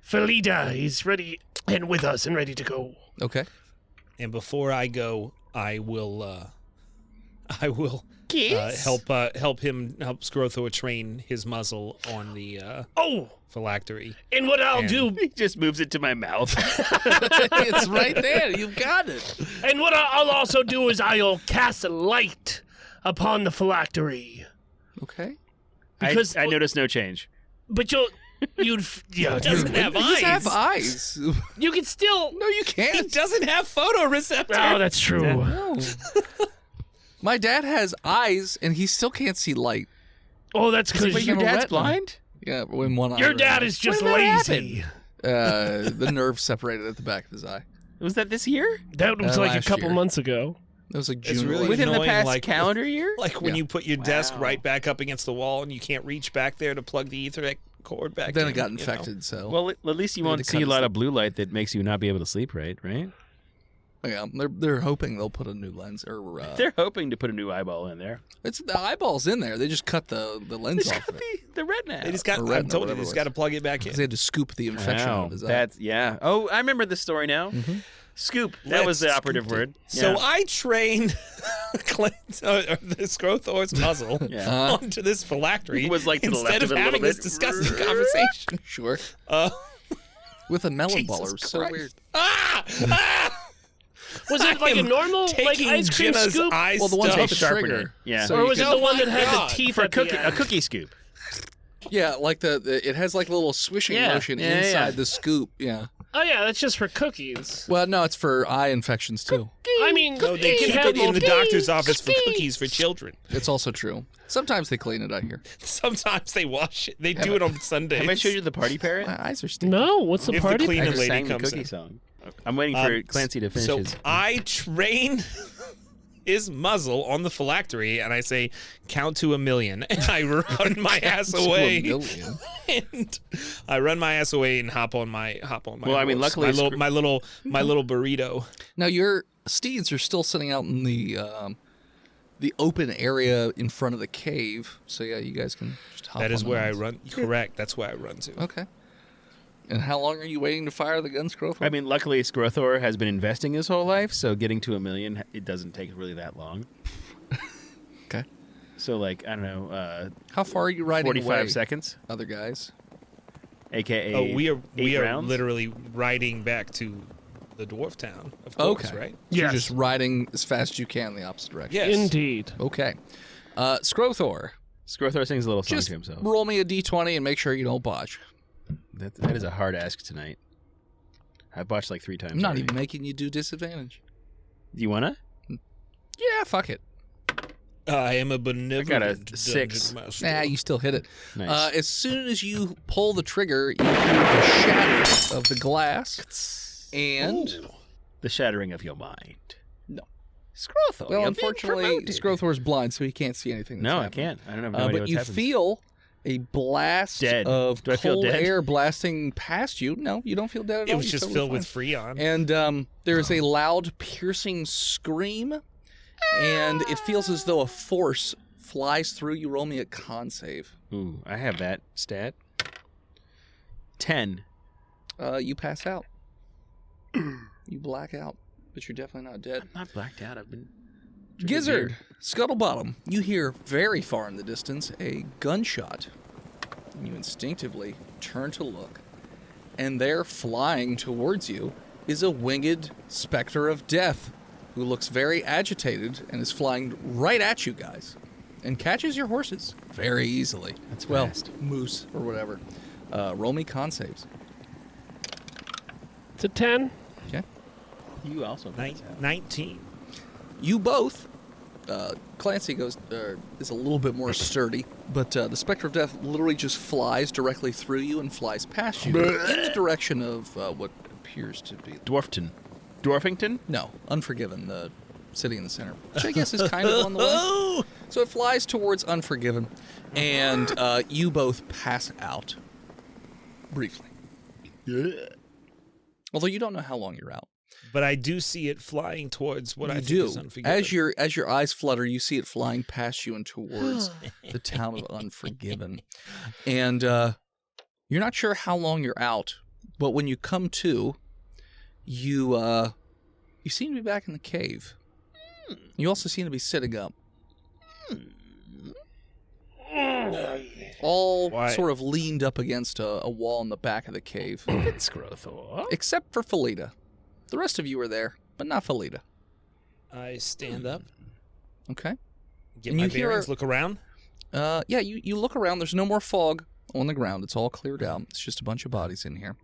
Felida is ready and with us and ready to go. Okay. And before I go, I will help Skrothor train his muzzle on the Oh, phylactery. and what I'll do, He just moves it to my mouth. It's right there. You've got it. and what I'll also do is I'll cast a light upon the phylactery. Okay. Because I noticed no change. But yeah, He doesn't have You eyes. just have eyes. you can still. No, you He can't. doesn't have photoreceptors. Oh, that's true. No. My dad has eyes, and he still can't see light. Oh, that's because But your have a dad's retina. blind? Yeah, when one eye. your dad right is just When did that lazy. The nerve separated at the back of his eye. Was that this year? That was like a last couple year. months ago. It was like It's June. really or Within the annoying, past like- calendar year? Like when Yeah. you put your desk Wow. right back up against the wall and you can't reach back there to plug the Ethernet cord back then in. it got you know? infected. So Well, at least you They had won't to see cut a his lot lip. of blue light that makes you not be able to sleep right? yeah, they're hoping they'll put a new lens or They're hoping to put a new eyeball in there. it's the eyeballs in there. They just cut the lens It's off got of it. the retina. They just got, Or I retina, told you, whatever they it just was. got to plug it back Because in. they had to scoop the infection out of his eye. That's yeah. Oh, I remember this story now. Scoop. That was the Let's operative scoop it. word. So Yeah. I trained the Skrothor's muzzle Yeah. onto this phylactery It was like to the instead left of of it a having little this bit. disgusting conversation. Sure. Uh, With a melon Jesus baller. So Christ. weird. Was it like a normal like taking ice cream Jenna's scoop, eye Well, the ones stuff. with the sharpener. trigger. Yeah. So or you was it could- the one that had God. the teeth for at the a end? cookie scoop. Yeah, like it has like a little swishing Yeah, motion yeah, inside yeah. the scoop. Yeah. Oh yeah, that's just for cookies. Well, no, it's for eye infections too. I mean, No, they you can keep have it in the multiple- doctor's office for cookies for children. It's also true. Sometimes they clean it out here. Sometimes they wash it. They do it on Sundays. Have I showed you the party parrot? My eyes are stinky. No, what's the If the party? cleaner I pack? just lady sang the comes cookie in. song. I'm waiting for Clancy to finish So his. I train his muzzle on the phylactery, and I say, "Count to 1,000,000," and I run my ass To a away. million. And I run my ass away and hop on my. Well, I mean, horse. luckily my little burrito. Now your steeds are still sitting out in the open area in front of the cave. So yeah, you guys can just hop That is on where I those. run. Correct. That's where I run to. Okay. And how long are you waiting to fire the guns, Skrothor? I mean, luckily Skrothor has been investing his whole life, so getting to 1,000,000, it doesn't take really that long. Okay. So, like, I don't know, How far are you riding 45 away, seconds, other guys? aka Oh, we are 8 rounds. literally riding back to the dwarf town. Of course, Okay. right? So Yes. You're just riding as fast as you can in the opposite direction. Yes. Indeed. Okay. Skrothor, Skrothor sings a little song just to himself. roll me a d20 and make sure you don't botch. That is a hard ask tonight. I've botched like 3 times. I'm not already. even making you do disadvantage. Do you wanna? Yeah, fuck it. I am a benevolent. I got a dungeon 6. master. Nah, you still hit it. Nice. As soon as you pull the trigger, you hear the shatter of the glass. And, The shattering of your mind. No. Skrothor. well, you're being unfortunately, promoted. Skrothor's blind, so he can't see anything that's No, I happening. can't. I don't have no idea But what's you happening. feel a blast Dead. of Do I feel cold dead? air blasting past you. No, you don't feel dead at It all. was You're just totally filled fine. with Freon. And there's a loud, piercing scream, and it feels as though a force flies through you. Roll me a con save. Ooh, I have that stat. 10. You pass out. You black out, but you're definitely not dead. I'm not blacked out. I've been. Gizzard, Scuttlebottom, you hear very far in the distance a gunshot. And you instinctively turn to look, and there, flying towards you, is a winged specter of death who looks very agitated and is flying right at you guys and catches your horses very easily. That's well, fast. moose or whatever. Roll me con saves. It's a 10. Okay. You also. 19. You both Clancy is a little bit more sturdy, but the Spectre of Death literally just flies directly through you and flies past you in the direction of what appears to be... Dwarfington? No, Unforgiven, the city in the center, which I guess is kind of on the way. So it flies towards Unforgiven, and you both pass out briefly. Although you don't know how long you're out. But I do see it flying towards what I think do. is Unforgiven. As your eyes flutter, you see it flying past you and towards the town of Unforgiven. And you're not sure how long you're out, but when you come to, you seem to be back in the cave. You also seem to be sitting up. All sort of leaned up against a wall in the back of the cave. Except for Felita. The rest of you are there, but not Felita. I stand up. Okay. Get my bearings, look around. Yeah, you look around. There's no more fog on the ground. It's all cleared out. It's just a bunch of bodies in here.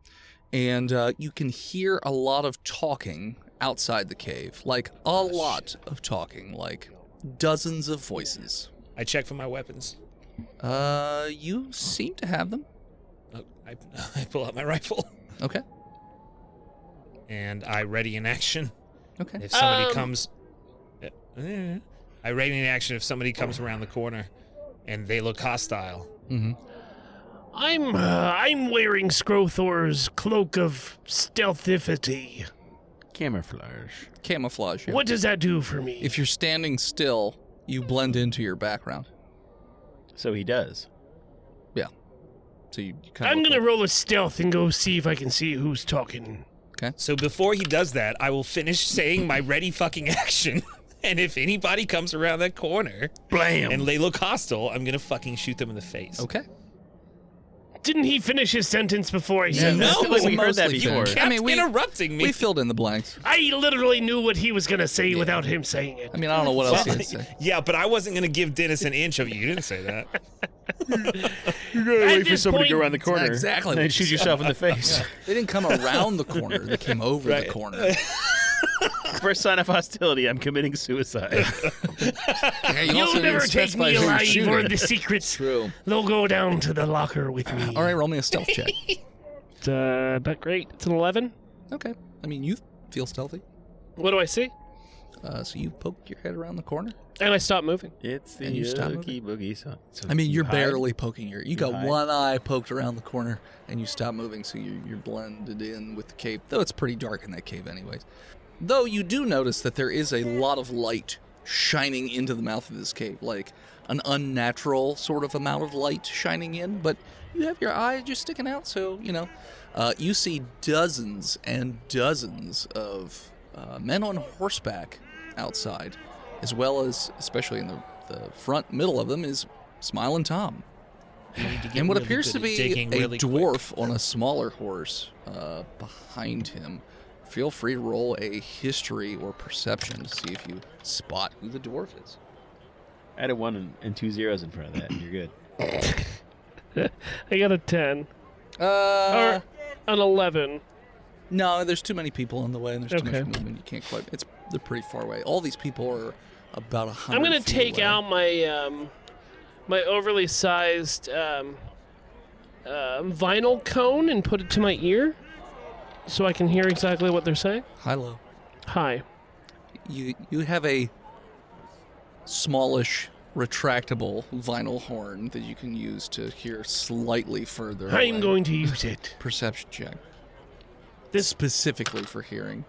And you can hear a lot of talking outside the cave. Like, a lot of talking. Like, dozens of voices. I check for my weapons. You seem to have them. I pull out my rifle. Okay. And I ready in action. Okay. If somebody comes... I ready in action if somebody comes around the corner and they look hostile. Mm-hmm. I'm wearing Scrothor's cloak of stealthifity. Camouflage. Yeah. What does that do for me? If you're standing still, you blend into your background. So he does. Yeah. So you kind of... I'm gonna roll a stealth and go see if I can see who's talking. Okay. So before he does that, I will finish saying my ready fucking action. And if anybody comes around that corner, blam, and they look hostile, I'm gonna fucking shoot them in the face. Okay. Didn't he finish his sentence before he said no, that? we heard that before. Kept interrupting me. We filled in the blanks. I literally knew what he was gonna say without him saying it. I mean, I don't know what else he had to say. Yeah, but I wasn't gonna give Dennis an inch of you. You didn't say that. You gotta wait for this somebody to go point- around the corner. exactly And what then you shoot said. yourself in the face. They didn't come around the corner. They came over the corner. First sign of hostility, I'm committing suicide. Yeah, you also You'll never didn't take specify me who you're alive shooting. or the secrets. True. They'll go down to the locker with me. All right, roll me a stealth check. It's, not great. It's an 11. Okay. I mean, you feel stealthy. What do I see? So you poke your head around the corner. And I stop moving. It's the And you stop Oogie Boogie song. So I mean, you're hide? barely poking your... You got hide? one eye poked around the corner, and you stop moving, so you're blended in with the cave. Though it's pretty dark in that cave anyways. Though you do notice that there is a lot of light shining into the mouth of this cave. Like, an unnatural sort of amount of light shining in. But you have your eye just sticking out, so, you know. You see dozens and dozens of men on horseback outside. As well as, especially in the front middle of them, is Smilin' Tom. And what appears to be a dwarf on a smaller horse behind him. Feel free to roll a history or perception to see if you spot who the dwarf is. Add a 1 and 2 zeros in front of that, and you're good. I got a 10. Or an 11. No, there's too many people in the way, and there's too Okay. much movement. You can't quite... They're pretty far away. All these people are about 100 I'm gonna feet take away. out my my overly sized vinyl cone and put it to my ear, so I can hear exactly what they're saying. Hi-lo. Hi. You have a smallish, retractable vinyl horn that you can use to hear slightly further away. I'm going to use it. Perception check. This Specifically for hearing.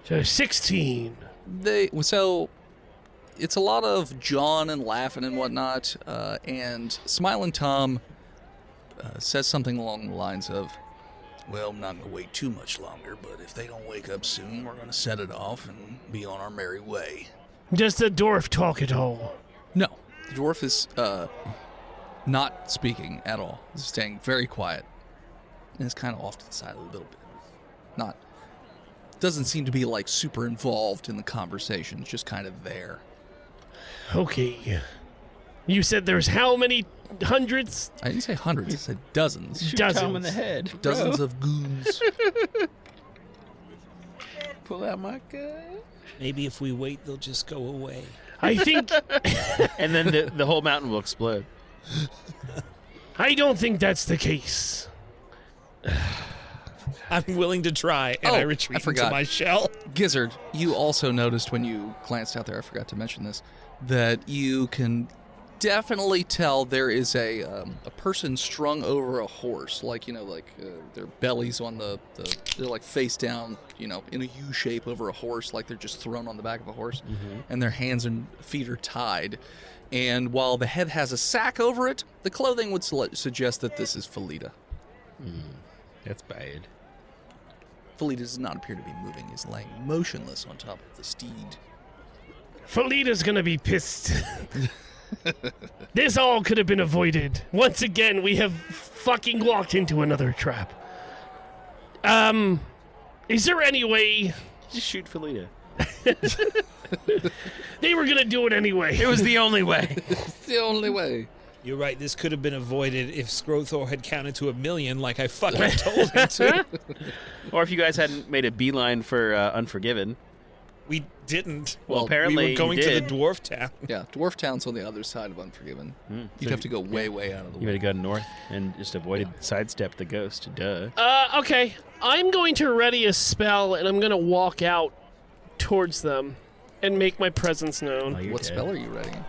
so 16. So it's a lot of John and laughing and whatnot, and Smilin' Tom says something along the lines of, well, I'm not going to wait too much longer, but if they don't wake up soon, we're going to set it off and be on our merry way. Does the dwarf talk at all? No, the dwarf is not speaking at all. He's staying very quiet, and is kind of off to the side a little bit. Doesn't seem to be like super involved in the conversation. It's just kind of there. Okay. You said there's how many hundreds? I didn't say hundreds. I said dozens. Shoot Dozens. Tom in the head. Dozens of goons. Pull out my gun. Maybe if we wait, they'll just go away. I think And then the whole mountain will explode. I don't think that's the case. I'm willing to try, and Oh, I I retreat into forgot. my shell. Gizzard, you also noticed when you glanced out there, I forgot to mention this, that you can definitely tell there is a person strung over a horse, like, their bellies on they're like face down, in a U shape over a horse, like they're just thrown on the back of a horse, and their hands and feet are tied. And while the head has a sack over it, the clothing would suggest that this is Felita. That's bad. Felita does not appear to be moving. He's laying motionless on top of the steed. Felita's gonna be pissed. This all could have been avoided. Once again, we have fucking walked into another trap. Is there any way... Just shoot Felita. They were gonna do it anyway. It was the only way. It's the only way. You're right, this could have been avoided if Scrothor had counted to 1,000,000 like I fucking told him to. Or if you guys hadn't made a beeline for Unforgiven. We didn't. Well, apparently we were going you to did. the dwarf town. Yeah, Dwarf Town's on the other side of Unforgiven. You'd have to go way, way out of the You would way. have gone north and just avoided, sidestepped the ghost. Duh. Okay. I'm going to ready a spell, and I'm going to walk out towards them and make my presence known. Oh, you're What dead. spell are you readying?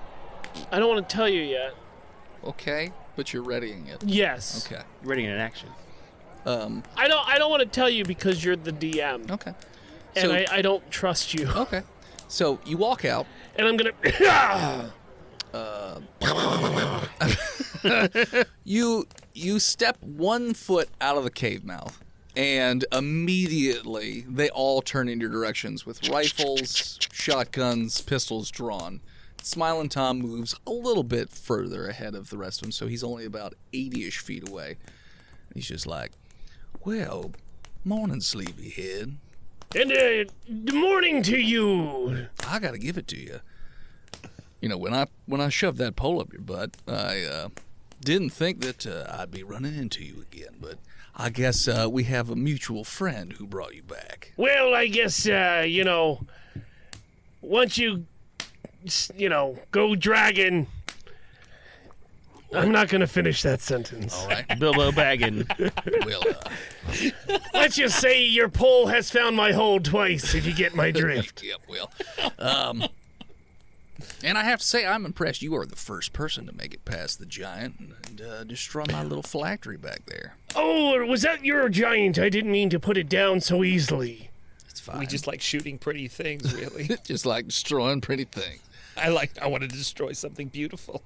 I don't want to tell you yet. Okay, but you're readying it. Yes. Okay. You're ready in an action. I don't want to tell you because you're the DM, Okay. and So, I don't trust you. okay. So you walk out. And I'm gonna. You step 1 foot out of the cave mouth, and immediately they all turn in your directions with rifles, shotguns, pistols drawn. Smiling Tom moves a little bit further ahead of the rest of them, so he's only about 80-ish feet away. He's just like, well, morning, sleepyhead. And good morning to you. I gotta give it to you. When I shoved that pole up your butt, I didn't think that I'd be running into you again, but I guess we have a mutual friend who brought you back. Well, I guess once you go dragon. I'm not gonna finish that sentence. All right. Bilbo Baggin. Well, Let's just say your pole has found my hole twice, if you get my drift. yeah, well. And I have to say, I'm impressed. You are the first person to make it past the giant and destroy my little phylactery back there. Oh, was that your giant? I didn't mean to put it down so easily. It's fine. We just like shooting pretty things, really. just like destroying pretty things. I wanted to destroy something beautiful.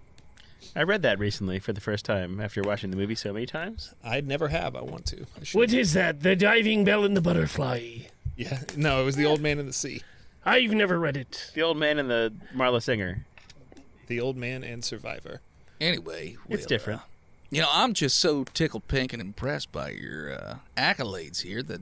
I read that recently for the first time after watching the movie so many times. I'd never have. I want to. I should. What is that? The diving bell and the butterfly. Yeah. No, it was The Old Man in the Sea. I've never read it. The old man and the Marla singer. The Old Man and Survivor. Anyway, It's different. I'm just so tickled pink and impressed by your accolades here that,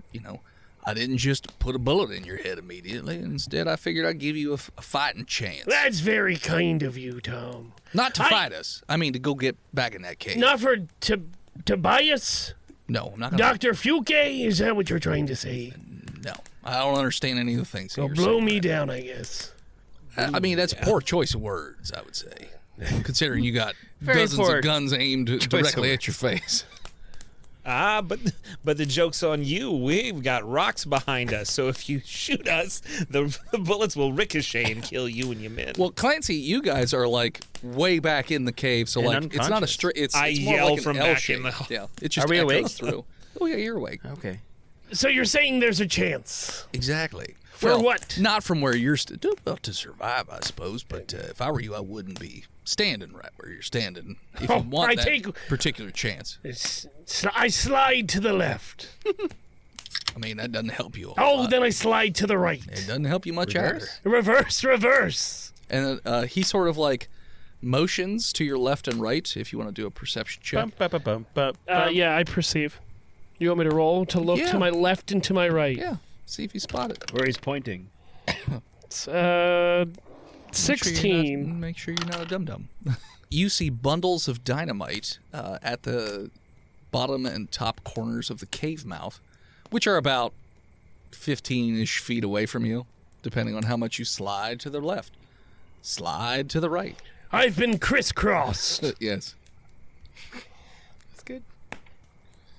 I didn't just put a bullet in your head immediately. Instead, I figured I'd give you a fighting chance. That's very kind of you, Tom. Not to fight us. I mean, to go get back in that cave. Not for Tobias? No, I'm not going to. Dr. Fuke? Is that what you're trying to say? No. I don't understand any of the things that Well, you're blow saying. me down, I guess. I mean, that's poor choice of words, I would say. Considering you got Very dozens poor of guns aimed directly at your face. But the joke's on you. We've got rocks behind us, so if you shoot us, the bullets will ricochet and kill you and your men. Well, Clancy, you guys are like way back in the cave, so And like it's not a unconscious. straight. It's I it's more yell like an from L back shape. in the- Yeah, it just Are we echoes awake? through. Oh yeah, you're awake. Okay. So you're saying there's a chance? Exactly. For Well, what? Not from where you're well, to survive, I suppose. But if I were you, I wouldn't be standing right where you're standing. If Oh, you want I that take- particular chance, I slide to the left. I mean that doesn't help you. Then I slide to the right. It doesn't help you much either. Reverse. And he sort of like motions to your left and right if you want to do a perception check. Bum, ba, ba, bum, ba, bum. Yeah, I perceive. You want me to roll to look Yeah. to my left and to my right? Yeah, see if you spot it. Where he's pointing. It's, Make sure you're 16. make sure you're not a dum-dum. You see bundles of dynamite at the bottom and top corners of the cave mouth, which are about 15-ish feet away from you, depending on how much you slide to the left. slide to the right. I've been crisscrossed. Yes. That's good.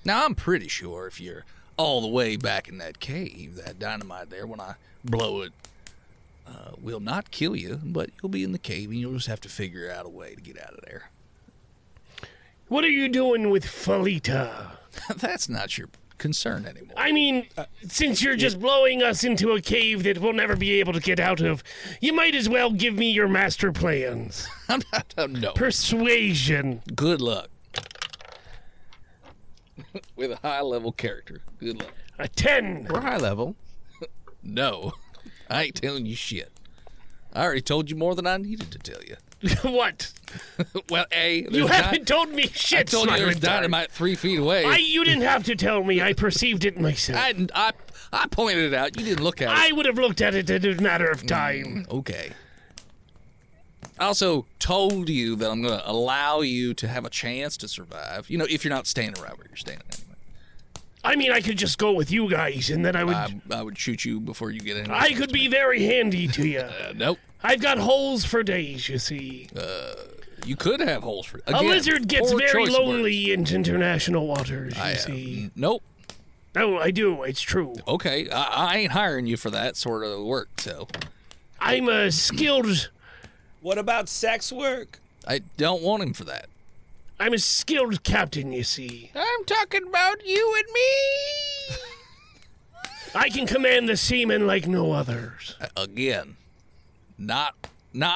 Now, I'm pretty sure if you're all the way back in that cave, that dynamite there, when I blow it, will not kill you, but you'll be in the cave and you'll just have to figure out a way to get out of there. What are you doing with Felita? That's not your concern anymore. I mean, since you're just blowing us into a cave that we'll never be able to get out of, you might as well give me your master plans. No. Persuasion. Good luck. With a high-level character. Good luck. A 10. We're high level. No. I ain't telling you shit. I already told you more than I needed to tell you. What? Well, You haven't told me shit, I told you Smart there's Retard. dynamite 3 feet away. You didn't have to tell me. I perceived it myself. I pointed it out. You didn't look at it. I would have looked at it in a matter of time. Okay. I also told you that I'm going to allow you to have a chance to survive. You know, if you're not standing right where you're standing anyway. I mean, I could just go with you guys, and then I would... I would shoot you before you get in. I could be very handy to you. Nope. I've got holes for days, you see. You could have holes for... A Again, lizard gets poor very choice of lonely in international waters, you words. see. Nope. Oh, I do. It's true. Okay. I ain't hiring you for that sort of work, so... I'm a skilled... What about sex work? I don't want him for that. I'm a skilled captain, you see. I'm talking about you and me. I can command the seamen like no others. Again, not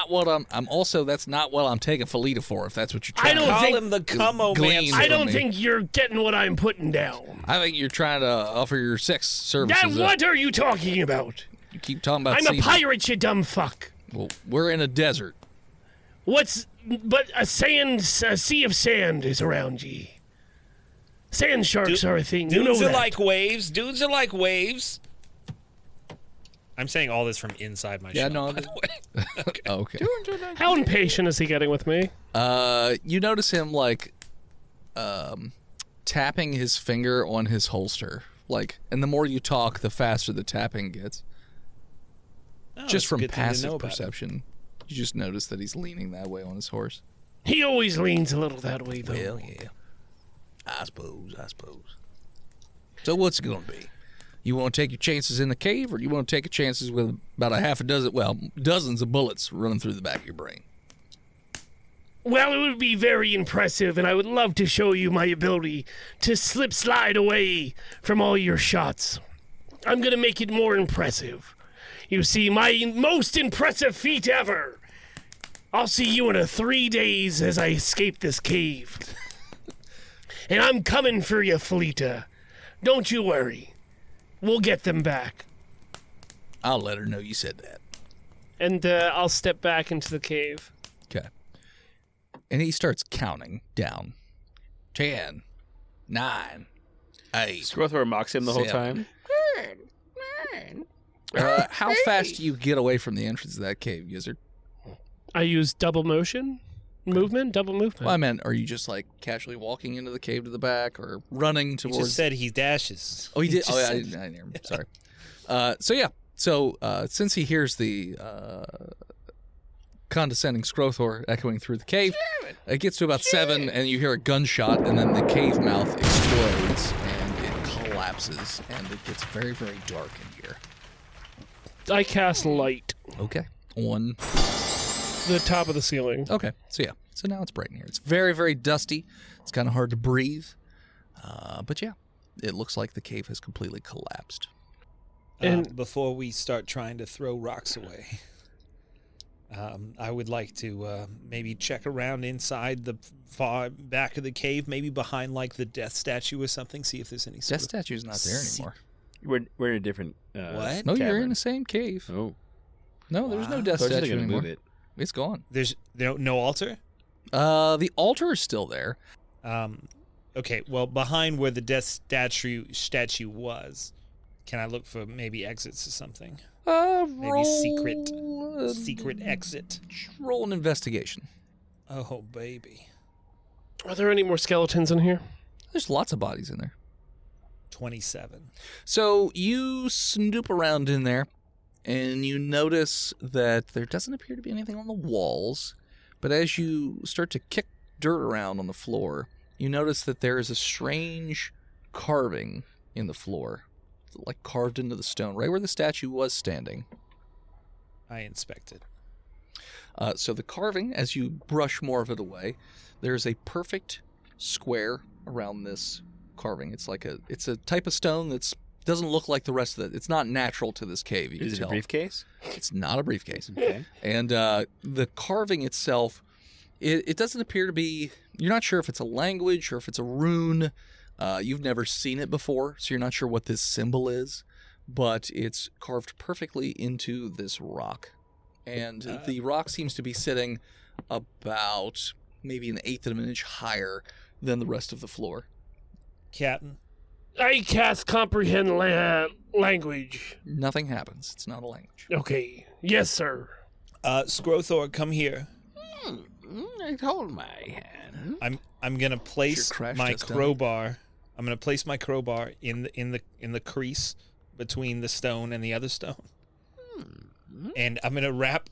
what I'm also, that's not what I'm taking Felita for, if that's what you're trying I to don't Call think- him the cum-o-mancer. Glean. I don't me. think you're getting what I'm putting down. I think you're trying to offer your sex services. What are you talking about? You keep talking about I'm a semen. pirate, you dumb fuck. Well, we're in a desert. But a sea of sand is around ye. Sand sharks are a thing. You know Dudes are that. like waves. Dudes are like waves. I'm saying all this from inside my Yeah, shop. no. by the way. Okay. How impatient is he getting with me? You notice him like tapping his finger on his holster. Like, and the more you talk, the faster the tapping gets. Oh, Just that's a from good thing to know passive about it. perception. You just notice that he's leaning that way on his horse. He always leans a little that way, though. Well, yeah. I suppose. So what's it going to be? You want to take your chances in the cave, or do you want to take your chances with about a half a dozen, well, dozens of bullets running through the back of your brain? Well, it would be very impressive, and I would love to show you my ability to slide away from all your shots. I'm going to make it more impressive. You see, my most impressive feat ever. I'll see you in 3 days as I escape this cave. And I'm coming for you, Felita. Don't you worry. We'll get them back. I'll let her know you said that. And I'll step back into the cave. Okay. And he starts counting down. 10, 9, 8. Scrothor mocks him the whole 7. time. How fast do you get away from the entrance of that cave, Gizzard? I use double movement. Well, I meant, are you just like casually walking into the cave to the back, or running He towards? just said he dashes. Oh, he did. just Oh, yeah, said- I didn't hear him. Sorry. So since he hears the condescending Scrothor echoing through the cave, it gets to about 7, and you hear a gunshot, and then the cave mouth explodes, and it collapses, and it gets very, very dark in here. I cast light. Okay. On. The top of the ceiling. Okay. So now it's bright in here. It's very, very dusty. It's kind of hard to breathe. But yeah, it looks like the cave has completely collapsed. And- before we start trying to throw rocks away, I would like to maybe check around inside the far back of the cave, maybe behind like the death statue or something, see if there's any sort Death statue's not there anymore. We're in a different. What? No, you're in cavern. the same cave. Oh, No, there's no Wow. death so I was just statue gonna anymore. move it. It's gone. There's no altar? The altar is still there. Okay, well, behind where the death statue was, can I look for maybe exits or something? Roll, Secret exit. Roll an investigation. Oh, baby. Are there any more skeletons in here? There's lots of bodies in there. 27. So you snoop around in there, and you notice that there doesn't appear to be anything on the walls, but as you start to kick dirt around on the floor, you notice that there is a strange carving in the floor, like carved into the stone, right where the statue was standing. I inspected. So the carving, as you brush more of it away, there's a perfect square around this carving. It's a type of stone that's doesn't look like the rest of it. It's not natural to this cave. You Is can it tell. a briefcase? It's not a briefcase. Okay. And the carving itself, it doesn't appear to be. You're not sure if it's a language or if it's a rune. You've never seen it before, so you're not sure what this symbol is. But it's carved perfectly into this rock, and the rock seems to be sitting about maybe an eighth of an inch higher than the rest of the floor. Captain, I cast comprehend language. Nothing happens. It's not a language. Okay. Yes, sir. Scrothor, come here. I hold my hand. I'm gonna place Sure crashed my us down. crowbar. I'm gonna place my crowbar in the crease between the stone and the other stone, and I'm gonna wrap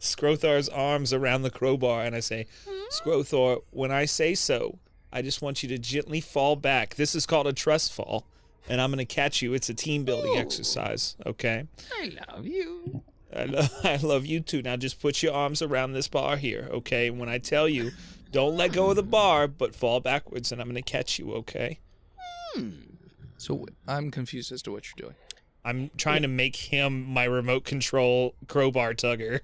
Scrothor's arms around the crowbar, and I say, Scrothor, when I say so, I just want you to gently fall back. This is called a trust fall, and I'm gonna catch you. It's a team building exercise. Okay. I love you. I love you too. Now just put your arms around this bar here, okay? When I tell you, don't let go of the bar, but fall backwards, and I'm going to catch you, okay? So I'm confused as to what you're doing. I'm trying to make him my remote control crowbar tugger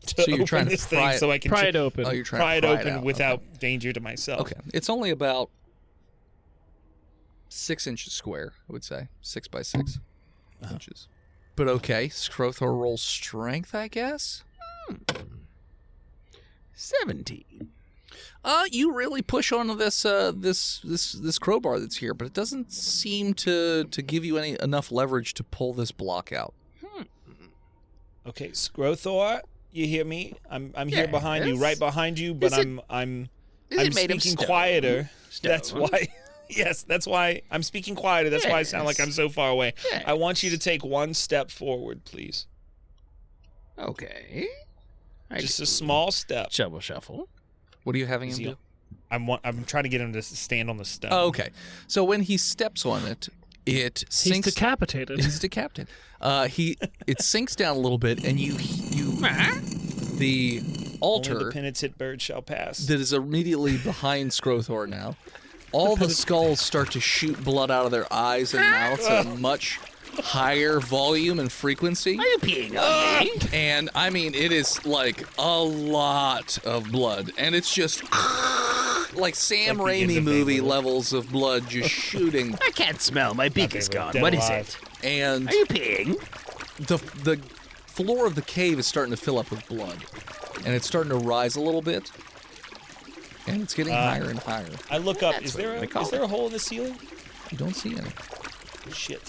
to So you're open trying to this pry thing it- so I can Pry it open. Oh, you're trying pry to it pry open out. without danger to myself. Okay. It's only about 6 inches square, I would say. 6 by 6 inches. But okay, Scrothor rolls strength, I guess? 17. You really push onto this this crowbar that's here, but it doesn't seem to give you enough leverage to pull this block out. Okay, Scrothor, you hear me? I'm here behind you, Yes. right behind you, but Is it- I'm Is it made of speaking stone? quieter. That's Stone? why. Yes, that's why I'm speaking quieter. That's why I sound like Yes. I'm so far away. I want you to Yes. take one step forward, please. Okay. Just a small step. shovel shuffle. What are you having him Is he- do? I'm trying to get him to stand on the stone. Oh, okay. So when he steps on it, it He's sinks. decapitated. He's decapitated. It sinks down a little bit, and the Only altar the penitent bird shall pass. that is immediately behind Scrothor now. All the skulls start to shoot blood out of their eyes and mouths at a much higher volume and frequency. Are you peeing on me? And I mean, it is like a lot of blood, and it's just like Sam Like the end Raimi of movie Baywood. levels of blood just shooting. I can't smell. My beak is gone. Dead What is alive. it? And Are you peeing? the floor of the cave is starting to fill up with blood, and it's starting to rise a little bit, and it's getting higher and higher. I look up. That's Is what there we call a hole in the ceiling? You don't see any. Shit.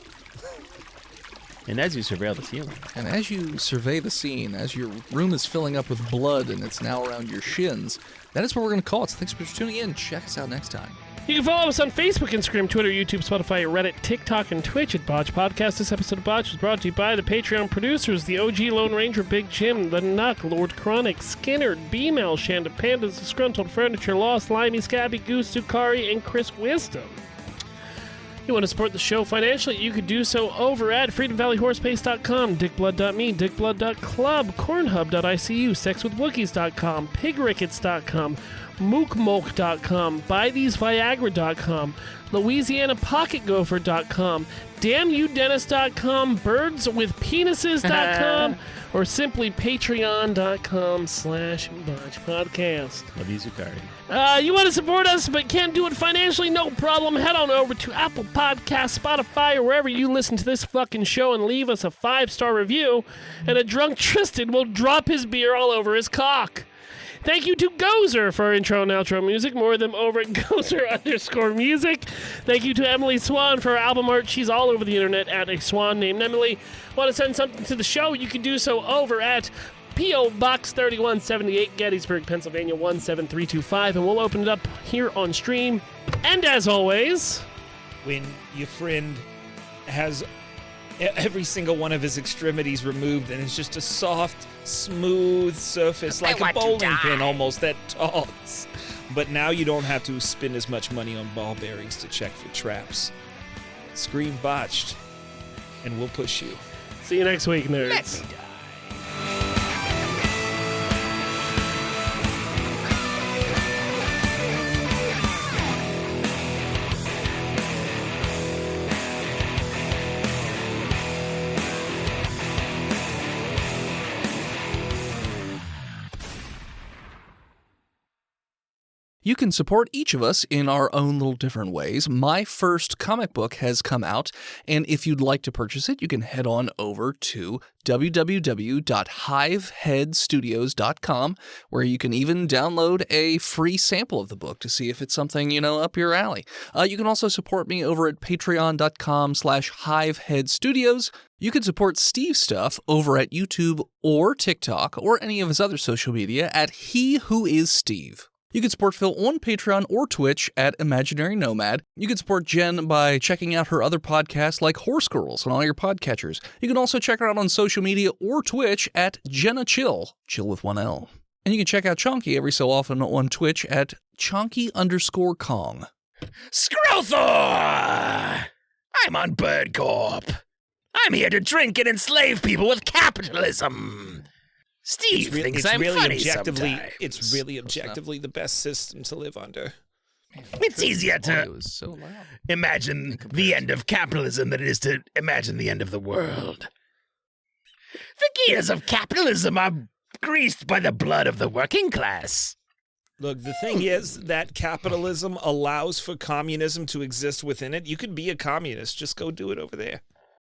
And as you surveil the ceiling, And as you survey the scene, as your room is filling up with blood and it's now around your shins, that is what we're going to call it. So thanks for tuning in. Check us out next time. You can follow us on Facebook, Instagram, Twitter, YouTube, Spotify, Reddit, TikTok, and Twitch at Botched Podcast. This episode of Botched was brought to you by the Patreon producers, the OG Lone Ranger, Big Jim, The Nuck, Lord Chronic, Skinner, B-Mail, Shanda Pandas, Disgruntled Furniture, Lost, Limey, Scabby, Goose, Sukari, and Chris Wisdom. You want to support the show financially, you could do so over at freedomvalleyhorsepace.com, dickblood.me, dickblood.club, cornhub.icu, sexwithwookies.com, pigrickets.com, mookmolk.com, buytheseviagra.com, louisianapocketgopher.com, damnyoudennis.com, birdswithpenises.com, or simply patreon.com/botchpodcast. love you, Zukari. You want to support us but can't do it financially? No problem. Head on over to Apple Podcasts, Spotify, or wherever you listen to this fucking show and leave us a 5-star review, and a drunk Tristan will drop his beer all over his cock. Thank you to Gozer for our intro and outro music. More of them over at Gozer_music. Thank you to Emily Swan for her album art. She's all over the internet at a swan named Emily. Want to send something to the show? You can do so over at P.O. Box 3178, Gettysburg, Pennsylvania 17325, and we'll open it up here on stream. And as always, When your friend has every single one of his extremities removed, and it's just a soft, smooth surface, like a bowling pin almost that talks. But now you don't have to spend as much money on ball bearings to check for traps. Scream Botched, and we'll push you. See you next week, nerds. Let me die. You can support each of us in our own little different ways. My first comic book has come out, and if you'd like to purchase it, you can head on over to www.hiveheadstudios.com, where you can even download a free sample of the book to see if it's something, up your alley. You can also support me over at patreon.com/hiveheadstudios. You can support Steve's stuff over at YouTube or TikTok or any of his other social media at He Who Is Steve. You can support Phil on Patreon or Twitch at Imaginary Nomad. You can support Jen by checking out her other podcasts like Horse Girls on all your podcatchers. You can also check her out on social media or Twitch at Jenna Chill with one L. And you can check out Chonky every so often on Twitch at Chonky_Kong. Scrothor! I'm on Birdcorp. I'm here to drink and enslave people with capitalism. Steve thinks I'm funny sometimes. It's really objectively the best system to live under. It's easier Audio to is so loud. imagine the end of capitalism than it is to imagine the end of the world. The gears of capitalism are greased by the blood of the working class. Look, the thing is that capitalism allows for communism to exist within it. You could be a communist. Just go do it over there.